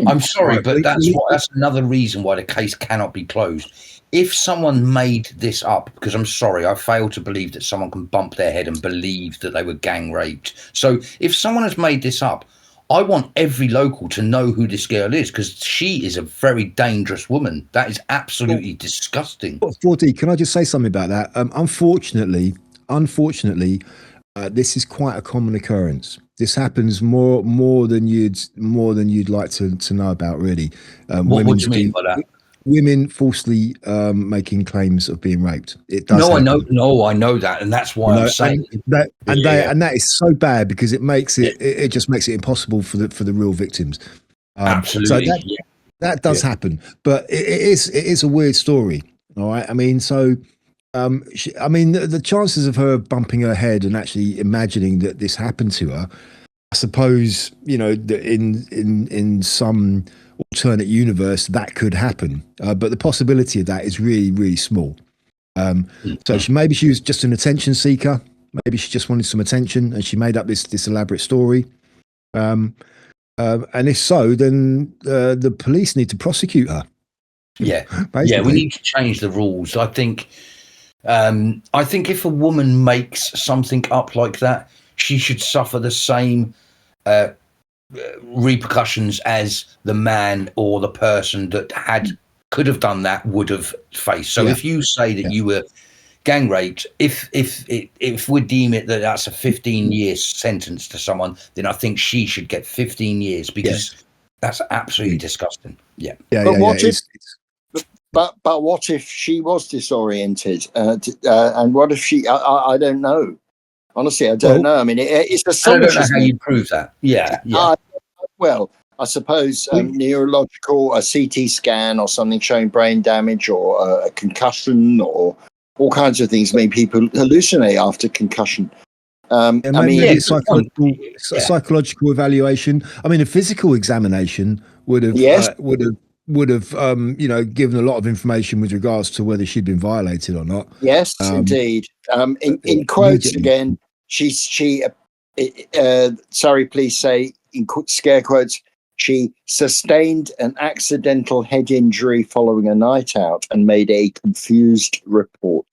I'm sorry, but that's another reason why the case cannot be closed. If someone made this up, because I'm sorry, I fail to believe that someone can bump their head and believe that they were gang raped. So if someone has made this up, I want every local to know who this girl is, because she is a very dangerous woman. That is absolutely disgusting. 4D, can I just say something about that? Unfortunately, this is quite a common occurrence. This happens more than you'd like to know about, really. What do you mean by that? Women falsely making claims of being raped. It does. I know that, and that's why I'm saying that. And that is so bad because it makes it just makes it impossible for the real victims. Absolutely, so that does happen, but it is a weird story. All right. I mean, so I mean, the chances of her bumping her head and actually imagining that this happened to her, I suppose, you know, that in some alternate universe that could happen, but the possibility of that is really, really small. So maybe she was just an attention seeker. Maybe she just wanted some attention, and she made up this elaborate story. And if so, then the police need to prosecute her. Yeah, basically. yeah, we need to change the rules. I think if a woman makes something up like that, she should suffer the same repercussions as the man or the person that could have done that would have faced. So if you say that you were gang raped, if we deem it that that's a 15-year sentence to someone, then I think she should get 15 years because that's absolutely disgusting. Yeah. But what if? But what if she was disoriented? And what if she? I don't know. Honestly, I don't know. I mean, it's astonishing. I don't know how you prove that. Yeah. Well, I suppose neurological, a CT scan or something showing brain damage or a concussion or all kinds of things make people hallucinate after concussion. Psychological evaluation. I mean, a physical examination would have you know, given a lot of information with regards to whether she'd been violated or not. Yes, indeed. In quotes again, sorry, please say in scare quotes, she sustained an accidental head injury following a night out and made a confused report.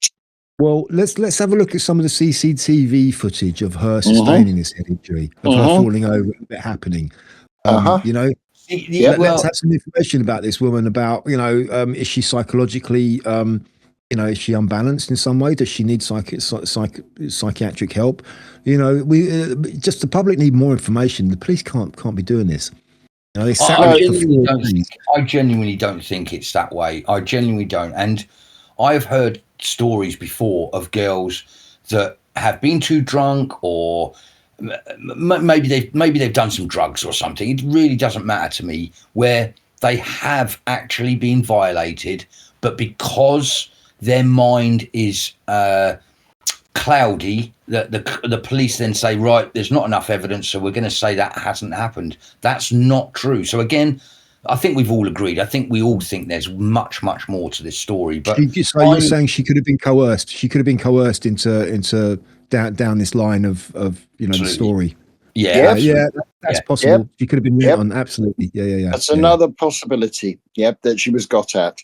Well, let's have a look at some of the CCTV footage of her sustaining this head injury, of her falling over, it happening. You know, let's have some information about this woman. About, you know, is she psychologically, you know, is she unbalanced in some way? Does she need psychiatric help? You know, we just the public need more information. The police can't be doing this. You know, I genuinely don't think it's that way. I genuinely don't. And I've heard stories before of girls that have been too drunk, or maybe they've done some drugs or something. It really doesn't matter to me, where they have actually been violated, but because their mind is cloudy, that the police then say, right, there's not enough evidence, so we're going to say that hasn't happened. That's not true. So again, I think we've all agreed. I think we all think there's much, much more to this story. But so you're saying she could have been coerced. She could have been coerced into down this line of you know, the story. That's possible. She could have been let on. Absolutely. Yeah. That's another possibility. That she was got at.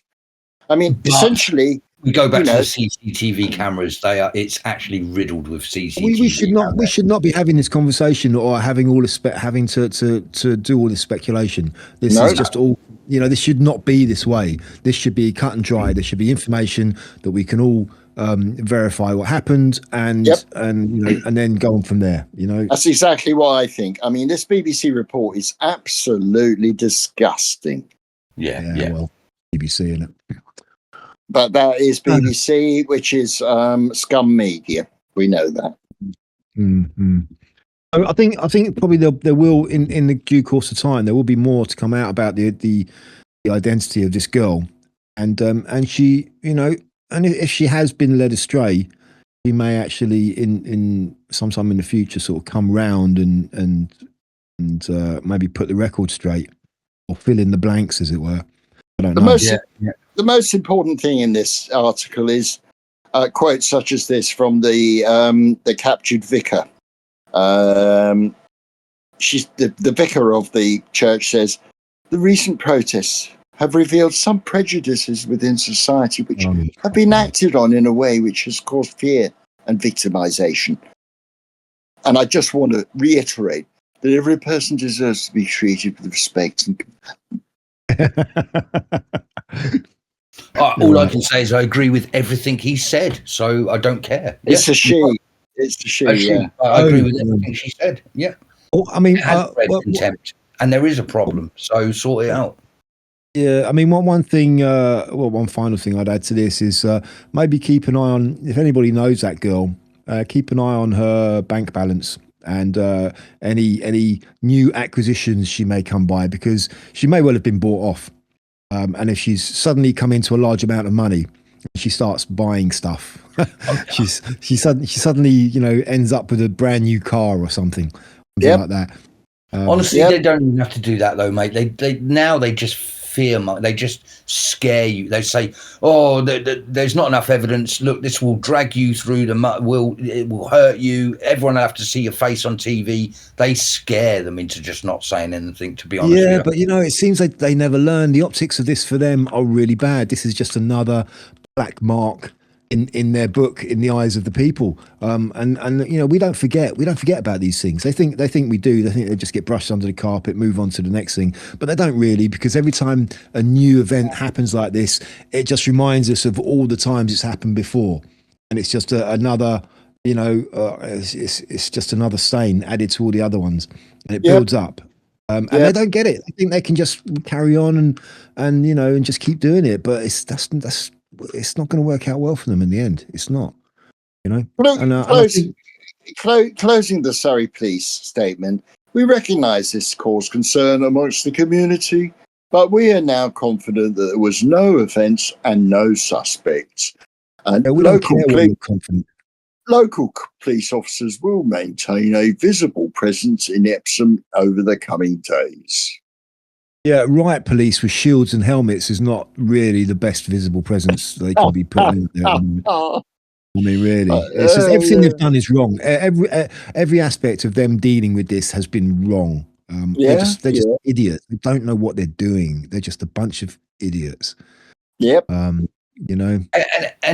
I mean, essentially, we go back to the CCTV cameras. It's actually riddled with CCTV. We should not be having this conversation or having all this having to do all this speculation. This is just all. You know, this should not be this way. This should be cut and dry. There should be information that we can all verify what happened and you know, and then go on from there. You know, that's exactly what I think. I mean, this BBC report is absolutely disgusting. Yeah. Well, BBC, isn't it? But that is BBC, which is scum media. We know that. Mm-hmm. I think probably there will in the due course of time there will be more to come out about the identity of this girl, and she, you know, and if she has been led astray, she may actually in sometime in the future sort of come round and maybe put the record straight or fill in the blanks, as it were. I don't know. The most important thing in this article is quotes such as this from the captured vicar. She's the vicar of the church says, the recent protests have revealed some prejudices within society which have been acted on in a way which has caused fear and victimization. And I just want to reiterate that every person deserves to be treated with respect and all I can say is I agree with everything he said, so I don't care. It's a she. It's the she. Yeah. I agree with everything she said. Yeah. Well, I mean, contempt, and there is a problem, so sort it out. Yeah, I mean, one thing, one final thing I'd add to this is maybe keep an eye on, if anybody knows that girl, keep an eye on her bank balance and any new acquisitions she may come by, because she may well have been bought off. And if she's suddenly come into a large amount of money, She starts buying stuff. she suddenly ends up with a brand new car or something like that. Honestly, they don't even have to do that though, mate. They just they just scare you. They say, "Oh, there's not enough evidence. Look, this will drag you through the mud. It will hurt you. Everyone will have to see your face on TV." They scare them into just not saying anything. To be honest, with you. But it seems like they never learn. The optics of this for them are really bad. This is just another black mark in their book, in the eyes of the people. And we don't forget about these things. They think we do. They think they just get brushed under the carpet, move on to the next thing, but they don't really, because every time a new event happens like this, it just reminds us of all the times it's happened before, and it's just another. It's just another stain added to all the other ones, and it builds up. And they don't get it. I think they can just carry on and just keep doing it, but it's not going to work out well for them in the end. It's not, Closing the Surrey Police statement, we recognise this caused concern amongst the community, but we are now confident that there was no offence and no suspects. And we don't care what we're confident. Local police officers will maintain a visible presence in Epsom over the coming days. Yeah, riot police with shields and helmets is not really the best visible presence they can be put in there. I mean, really, it's just everything they've done is wrong. Every aspect of them dealing with this has been wrong. They're just idiots. They don't know what they're doing. They're just a bunch of idiots. Yep. And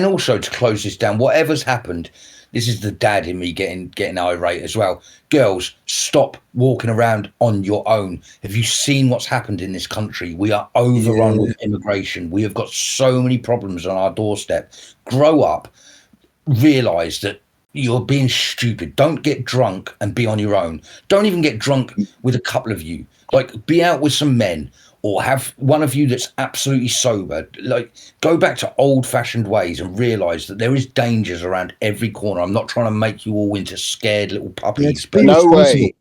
also, to close this down, whatever's happened, this is the dad in me getting irate as well. Girls, stop walking around on your own. Have you seen what's happened in this country? We are overrun with immigration. We have got so many problems on our doorstep. Grow up, realise that you're being stupid. Don't get drunk and be on your own. Don't even get drunk with a couple of you. Like, be out with some men, or have one of you that's absolutely sober. Like, go back to old-fashioned ways and realise that there is dangers around every corner. I'm not trying to make you all into scared little puppies. But no way.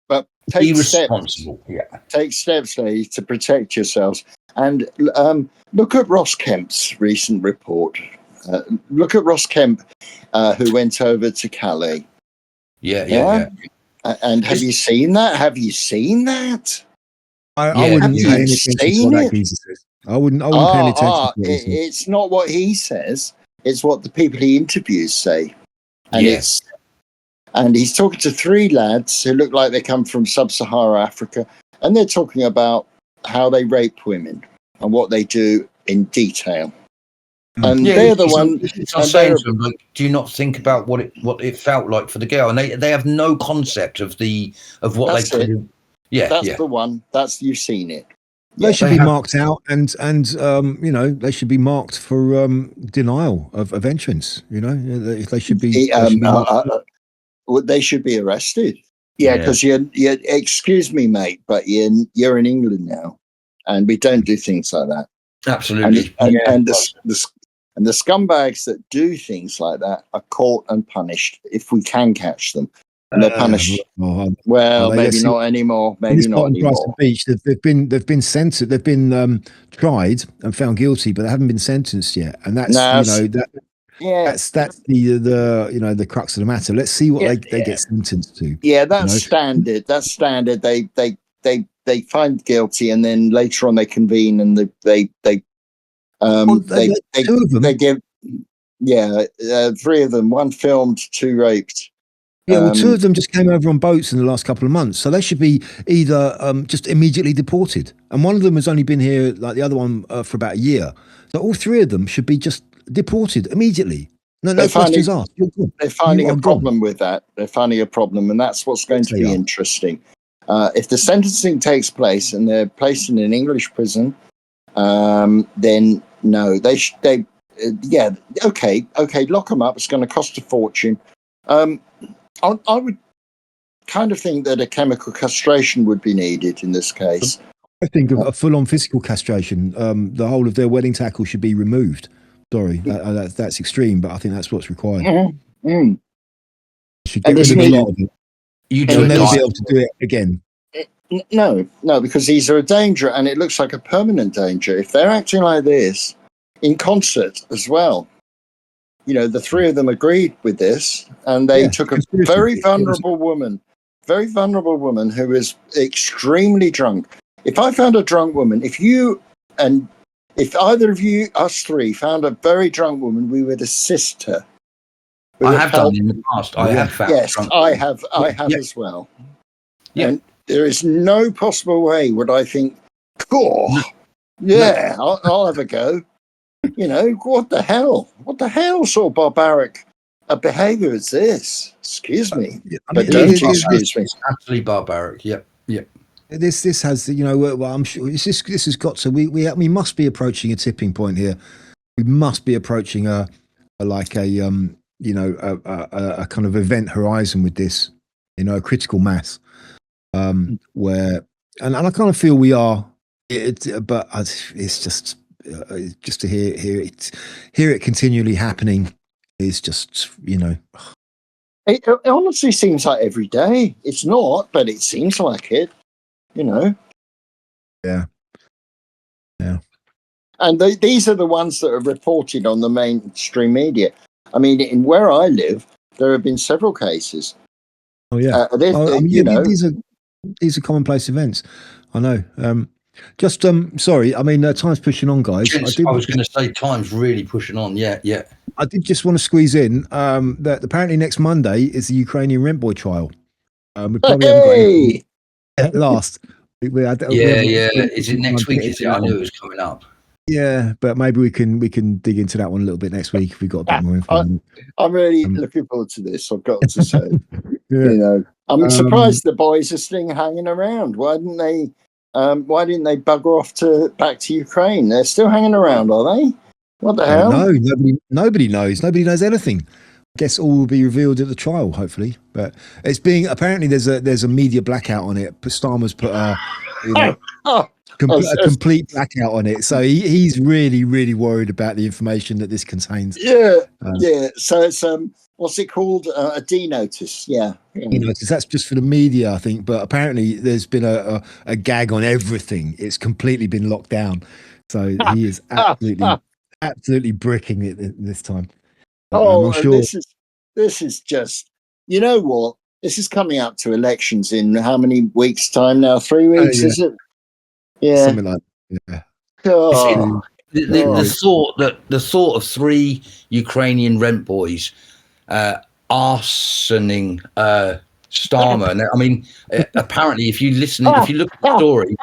But be responsible. Take steps to protect yourselves. And look at Ross Kemp's recent report. Look at Ross Kemp, who went over to Calais. Yeah. And have you seen that? Have you seen that? I wouldn't pay any attention to what that geezer says. I wouldn't pay any attention to what he says. It's not what he says. It's what the people he interviews say. And and he's talking to three lads who look like they come from sub-Saharan Africa, and they're talking about how they rape women and what they do in detail. And they're the one. Do you not think about what it felt like for the girl? And they have no concept of what they could do. Yeah, that's the one. You've seen it. They should be marked out, and they should be marked for denial of entrance. They should be. They should be arrested. Yeah, because you're. Excuse me, mate, but you're in England now, and we don't do things like that. Absolutely. And the scumbags that do things like that are caught and punished if we can catch them. And they're punished. Maybe not anymore. Maybe not anymore. Brighton Beach, they've been sentenced. They've been tried and found guilty, but they haven't been sentenced yet. And that's that's the crux of the matter. Let's see what they get sentenced to. Yeah, that's standard. That's standard. They find guilty, and then later on they convene and they give three of them, one filmed, two raped. Yeah, two of them just came over on boats in the last couple of months, so they should be either just immediately deported, and one of them has only been here, like the other one, for about a year. So all three of them should be just deported immediately. No questions asked. They're finding a problem with that. They're finding a problem, and that's what's going to be interesting. If the sentencing takes place and they're placed in an English prison, then no, okay, lock them up. It's going to cost a fortune. I would kind of think that a chemical castration would be needed in this case. I think a full-on physical castration. The whole of their wedding tackle should be removed. Sorry, that's extreme, but I think that's what's required. Mm-hmm. Should get rid of a lot of it. They'll never be able to do it again. No, because these are a danger, and it looks like a permanent danger. If they're acting like this, in concert as well. You know, the three of them agreed with this, and they took a very vulnerable woman who was extremely drunk. If I found a drunk woman, if either of you, us three, found a very drunk woman, we would assist her. I have done in the past. I have found. Yes, drunk I women. have as well. Yeah. And there is no possible way would I think, cool, yeah, I'll have a go. You know, what the hell? What the hell sort of barbaric behaviour is this? Excuse me. But don't excuse me. It's absolutely barbaric. Yep. This has, you know, well, I'm sure this has got to. We must be approaching a tipping point here. We must be approaching a kind of event horizon with this. You know, a critical mass. Where and I kind of feel we are. But it's just to hear it continually happening is just, you know. It honestly seems like every day. It's not, but it seems like it. You know. Yeah. And these are the ones that are reported on the mainstream media. I mean, in where I live, there have been several cases. Oh yeah. These are commonplace events. I know. Sorry. I mean, time's pushing on, guys. I was going to say time's really pushing on. Yeah. I did just want to squeeze in that apparently next Monday is the Ukrainian rent boy trial. We probably haven't got anything at last. Is it next week? Is it? I knew it was coming up. Yeah, but maybe we can dig into that one a little bit next week if we got a bit more info. I'm really looking forward to this. I've got to say, you know, I'm surprised the boys are still hanging around. Why didn't they bugger off back to Ukraine? They're still hanging around, are they? What the hell? No, nobody knows. Nobody knows anything. I guess all will be revealed at the trial, hopefully. But it's being apparently there's a media blackout on it. Starmer's put a complete blackout on it, so he's really, really worried about the information that this contains. Yeah. So it's what's it called? A D notice. Yeah. D-notice. That's just for the media, I think. But apparently, there's been a gag on everything. It's completely been locked down. So he is absolutely bricking it this time. I'm sure. This is just, you know what? This is coming up to elections in how many weeks' time now? 3 weeks, is it? Yeah. Something like that. Yeah. Oh. The thought of 3 Ukrainian rent boys arsoning Starmer. And I mean, apparently, if you look at the story,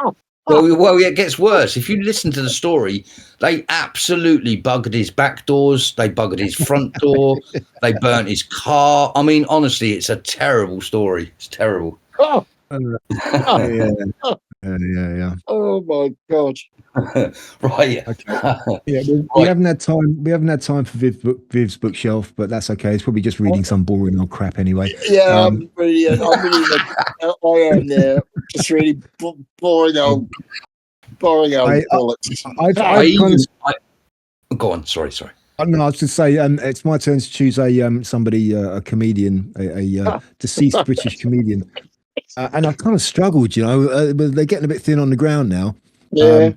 well, it gets worse. If you listen to the story, they absolutely buggered his back doors. They buggered his front door. They burnt his car. I mean, honestly, it's a terrible story. It's terrible. Yeah. Oh my god! Right. Okay. Yeah, we haven't had time. We haven't had time for Viv's bookshelf, but that's okay. It's probably just reading some boring old crap anyway. Yeah, I'm really there. Just really boring old bullets. Go on. Sorry. No, I was to say it's my turn to choose a comedian, a deceased British comedian. And I've kind of struggled, you know, but they're getting a bit thin on the ground now. Yeah.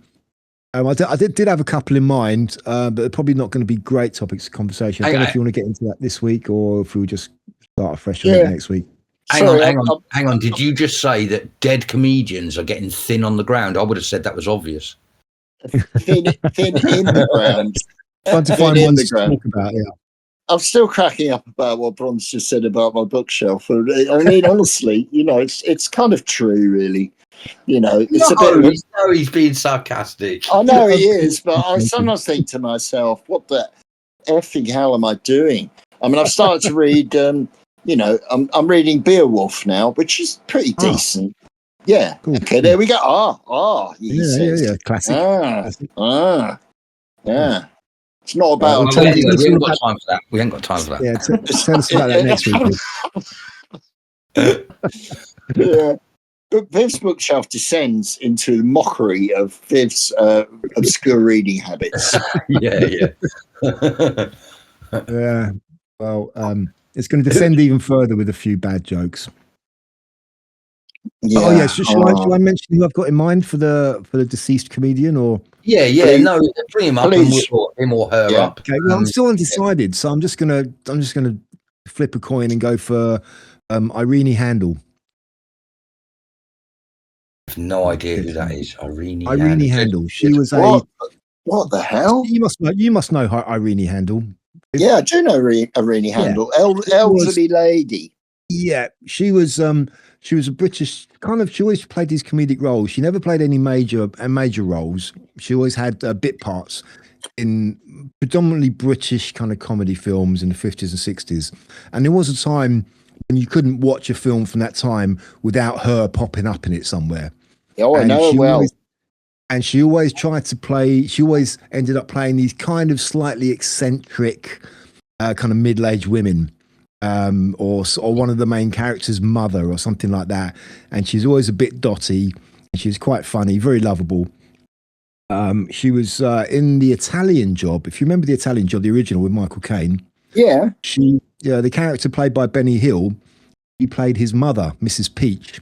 I did have a couple in mind, but they're probably not going to be great topics of conversation. I don't know if you want to get into that this week or if we'll just start afresh on it next week. Hang on. Did you just say that dead comedians are getting thin on the ground? I would have said that was obvious. Thin in the ground. Trying to find one to talk about, yeah. I'm still cracking up about what Bron's just said about my bookshelf. I mean, honestly, you know, it's kind of true, really. You know, it's a bit. He's being sarcastic. I know he is, but I sometimes think to myself, "What the effing hell am I doing?" I mean, I've started to read. You know, I'm reading Beowulf now, which is pretty decent. Yeah. Cool. Okay. There we go. Yeah. Classic. Yeah. It's not about. We ain't got time for that. We ain't got time for that. Yeah, tell us about that next week. Yeah, but Viv's bookshelf descends into the mockery of Viv's obscure reading habits. Yeah. Yeah. Well, it's going to descend even further with a few bad jokes. Yeah. Oh yeah, shall I mention who I've got in mind for the deceased comedian or? Yeah, Please. no, bring him up and we'll put him or her Yeah. up. Okay, well I'm still undecided, so I'm just gonna flip a coin and go for Irene Handel. I have no idea who that is. Irene Handel. She was what the hell? You must know her, Irene Handel. Yeah, I do know Irene Handel, elderly lady. Yeah, she was a British kind of. She always played these comedic roles. She never played any major roles. She always had bit parts in predominantly British kind of comedy films in the 50s and 60s. And there was a time when you couldn't watch a film from that time without her popping up in it somewhere. Oh, I know well. And she always tried to play. She always ended up playing these kind of slightly eccentric, kind of middle-aged women. Or one of the main characters' mother or something like that, and she's always a bit dotty and she's quite funny, very lovable. She was in The Italian Job, if you remember The Italian Job, the original with Michael Caine. Yeah, the character played by Benny Hill, he played his mother, Mrs. Peach.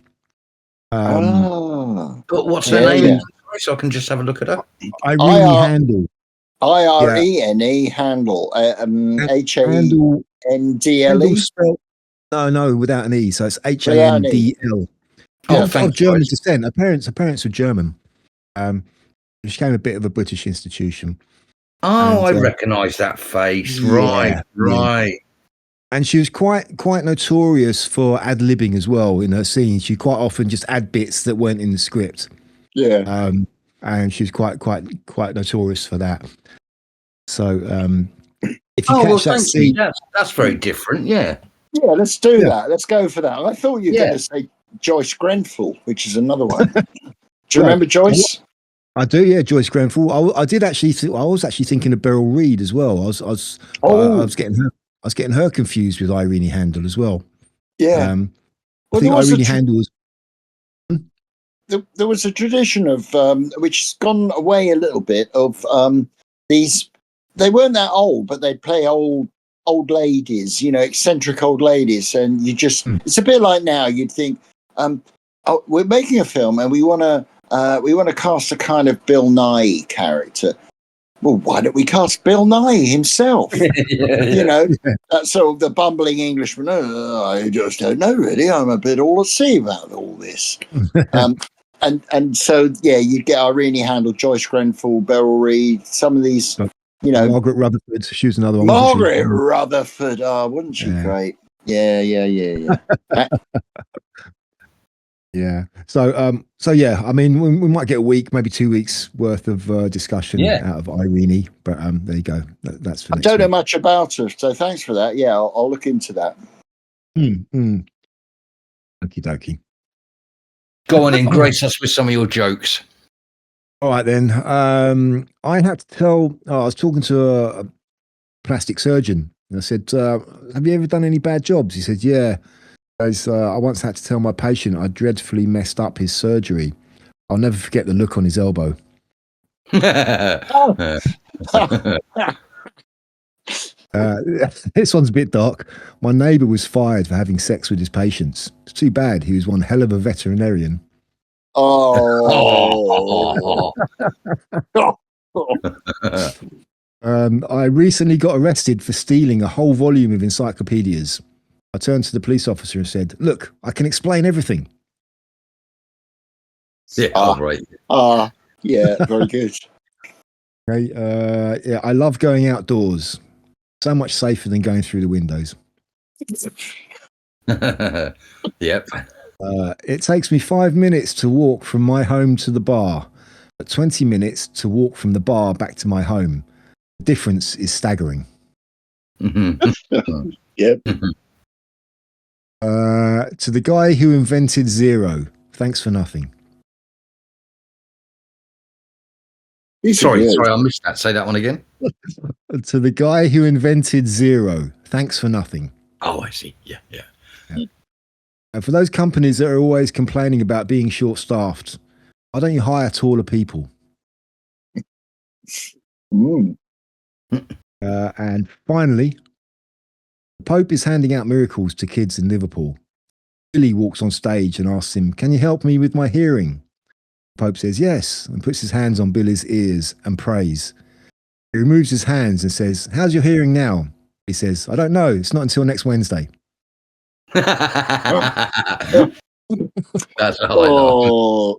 But what's her name? Yeah. So I can just have a look at her. Irene Handel. Irene Handel. Handle. No, without an E. So it's Handl. Of German descent. Her parents were German. She became a bit of a British institution. Oh, and, I recognise that face. Right. And she was quite notorious for ad-libbing as well in her scenes. She quite often just add bits that weren't in the script. Yeah. And she was quite notorious for that. So if you catch that scene, that's very different. Yeah, let's do that. Let's go for that. I thought you were going to say Joyce Grenfell, which is another one. Do you remember Joyce? I do. Yeah, Joyce Grenfell. I did actually. I was actually thinking of Beryl Reid as well. I was getting her confused with Irene Handel as well. Yeah. I think Irene Handel was. There was a tradition of which has gone away a little bit of these. They weren't that old, but they'd play old ladies, eccentric old ladies, and you just it's a bit like now. You'd think, we're making a film and we want to cast a kind of Bill Nye character. Well, why don't we cast Bill Nye himself? That's sort of the bumbling Englishman. I just don't know, really. I'm a bit all at sea about all this. And so, you'd get Irene Handel, Joyce Grenfell, Beryl Reid, some of these, Margaret Rutherford. She was another one. Margaret Rutherford. Wasn't she great? Yeah. Yeah. So yeah. I mean, we might get a week, maybe 2 weeks worth of discussion out of Irene. But there you go. That's for. I don't know much about her, so thanks for that. Yeah, I'll look into that. Okie dokie. Go on in, grace us with some of your jokes. All right then. I had to tell. I was talking to a plastic surgeon, and I said, "Have you ever done any bad jobs?" He said, "Yeah." I once had to tell my patient I dreadfully messed up his surgery. I'll never forget the look on his elbow. This one's a bit dark. My neighbour was fired for having sex with his patients. It's too bad. He was one hell of a veterinarian. I recently got arrested for stealing a whole volume of encyclopedias. I turned to the police officer and said, "Look, I can explain everything." Yeah, right. Yeah, very good. Okay. I love going outdoors. So much safer than going through the windows. Yep. It takes me 5 minutes to walk from my home to the bar, but 20 minutes to walk from the bar back to my home. The difference is staggering. Yep. To the guy who invented zero, thanks for nothing. Sorry, I missed that. Say that one again. To the guy who invented zero, thanks for nothing. Oh, I see. Yeah. And for those companies that are always complaining about being short-staffed, why don't you hire taller people? And finally, the Pope is handing out miracles to kids in Liverpool. Billy walks on stage and asks him, "Can you help me with my hearing?" Pope says yes, and puts his hands on Billy's ears and prays. He removes his hands and says, "How's your hearing now?" He says, "I don't know. It's not until next Wednesday." That's how I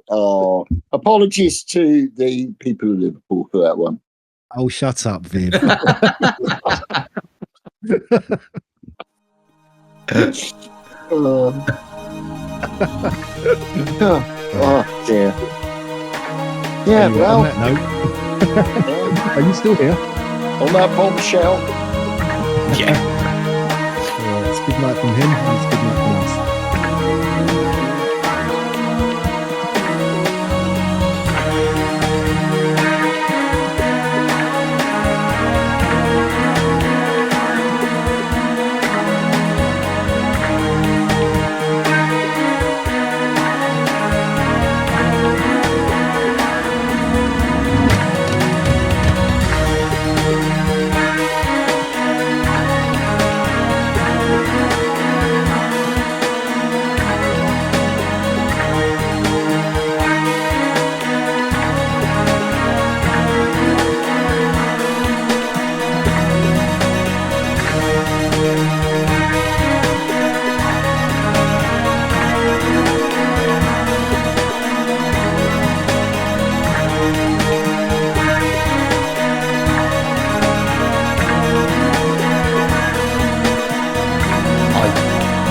laugh. Apologies to the people of Liverpool for that one. Oh, shut up, Viv. Oh dear. Yeah, Anyway, well, on that note, are you still here? on that bombshell. Yeah. It's good night from him, and it's good night from us.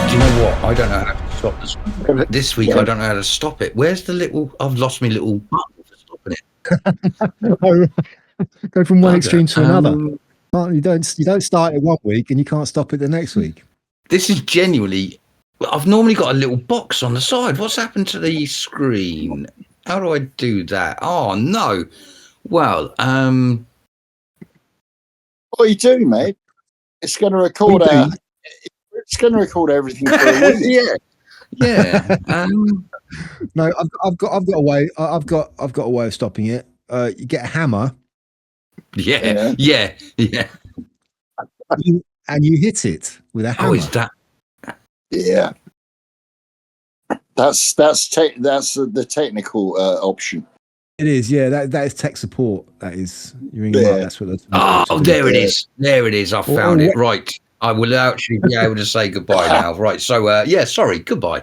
Do you know what? I don't know how to stop this. This week, I don't know how to stop it. Where's the little? I've lost my little button for stopping it. Go from one extreme to another. Um, You don't start it one week and you can't stop it the next week. This is genuinely. I've normally got a little box on the side. What's happened to the screen? How do I do that? Oh no. Well, What are you doing, mate? It's going to record It's going to record everything for a week. yeah. No, I've got a way. I've got a way of stopping it. You get a hammer. Yeah. And you hit it with a hammer. Oh, is that? Yeah. That's the technical option. It is, yeah. That is tech support. That is, you ring them up. That's what that's. Oh, there it is. There it is. I found it. Right. I will actually be able to say goodbye now. Right. So, sorry. Goodbye.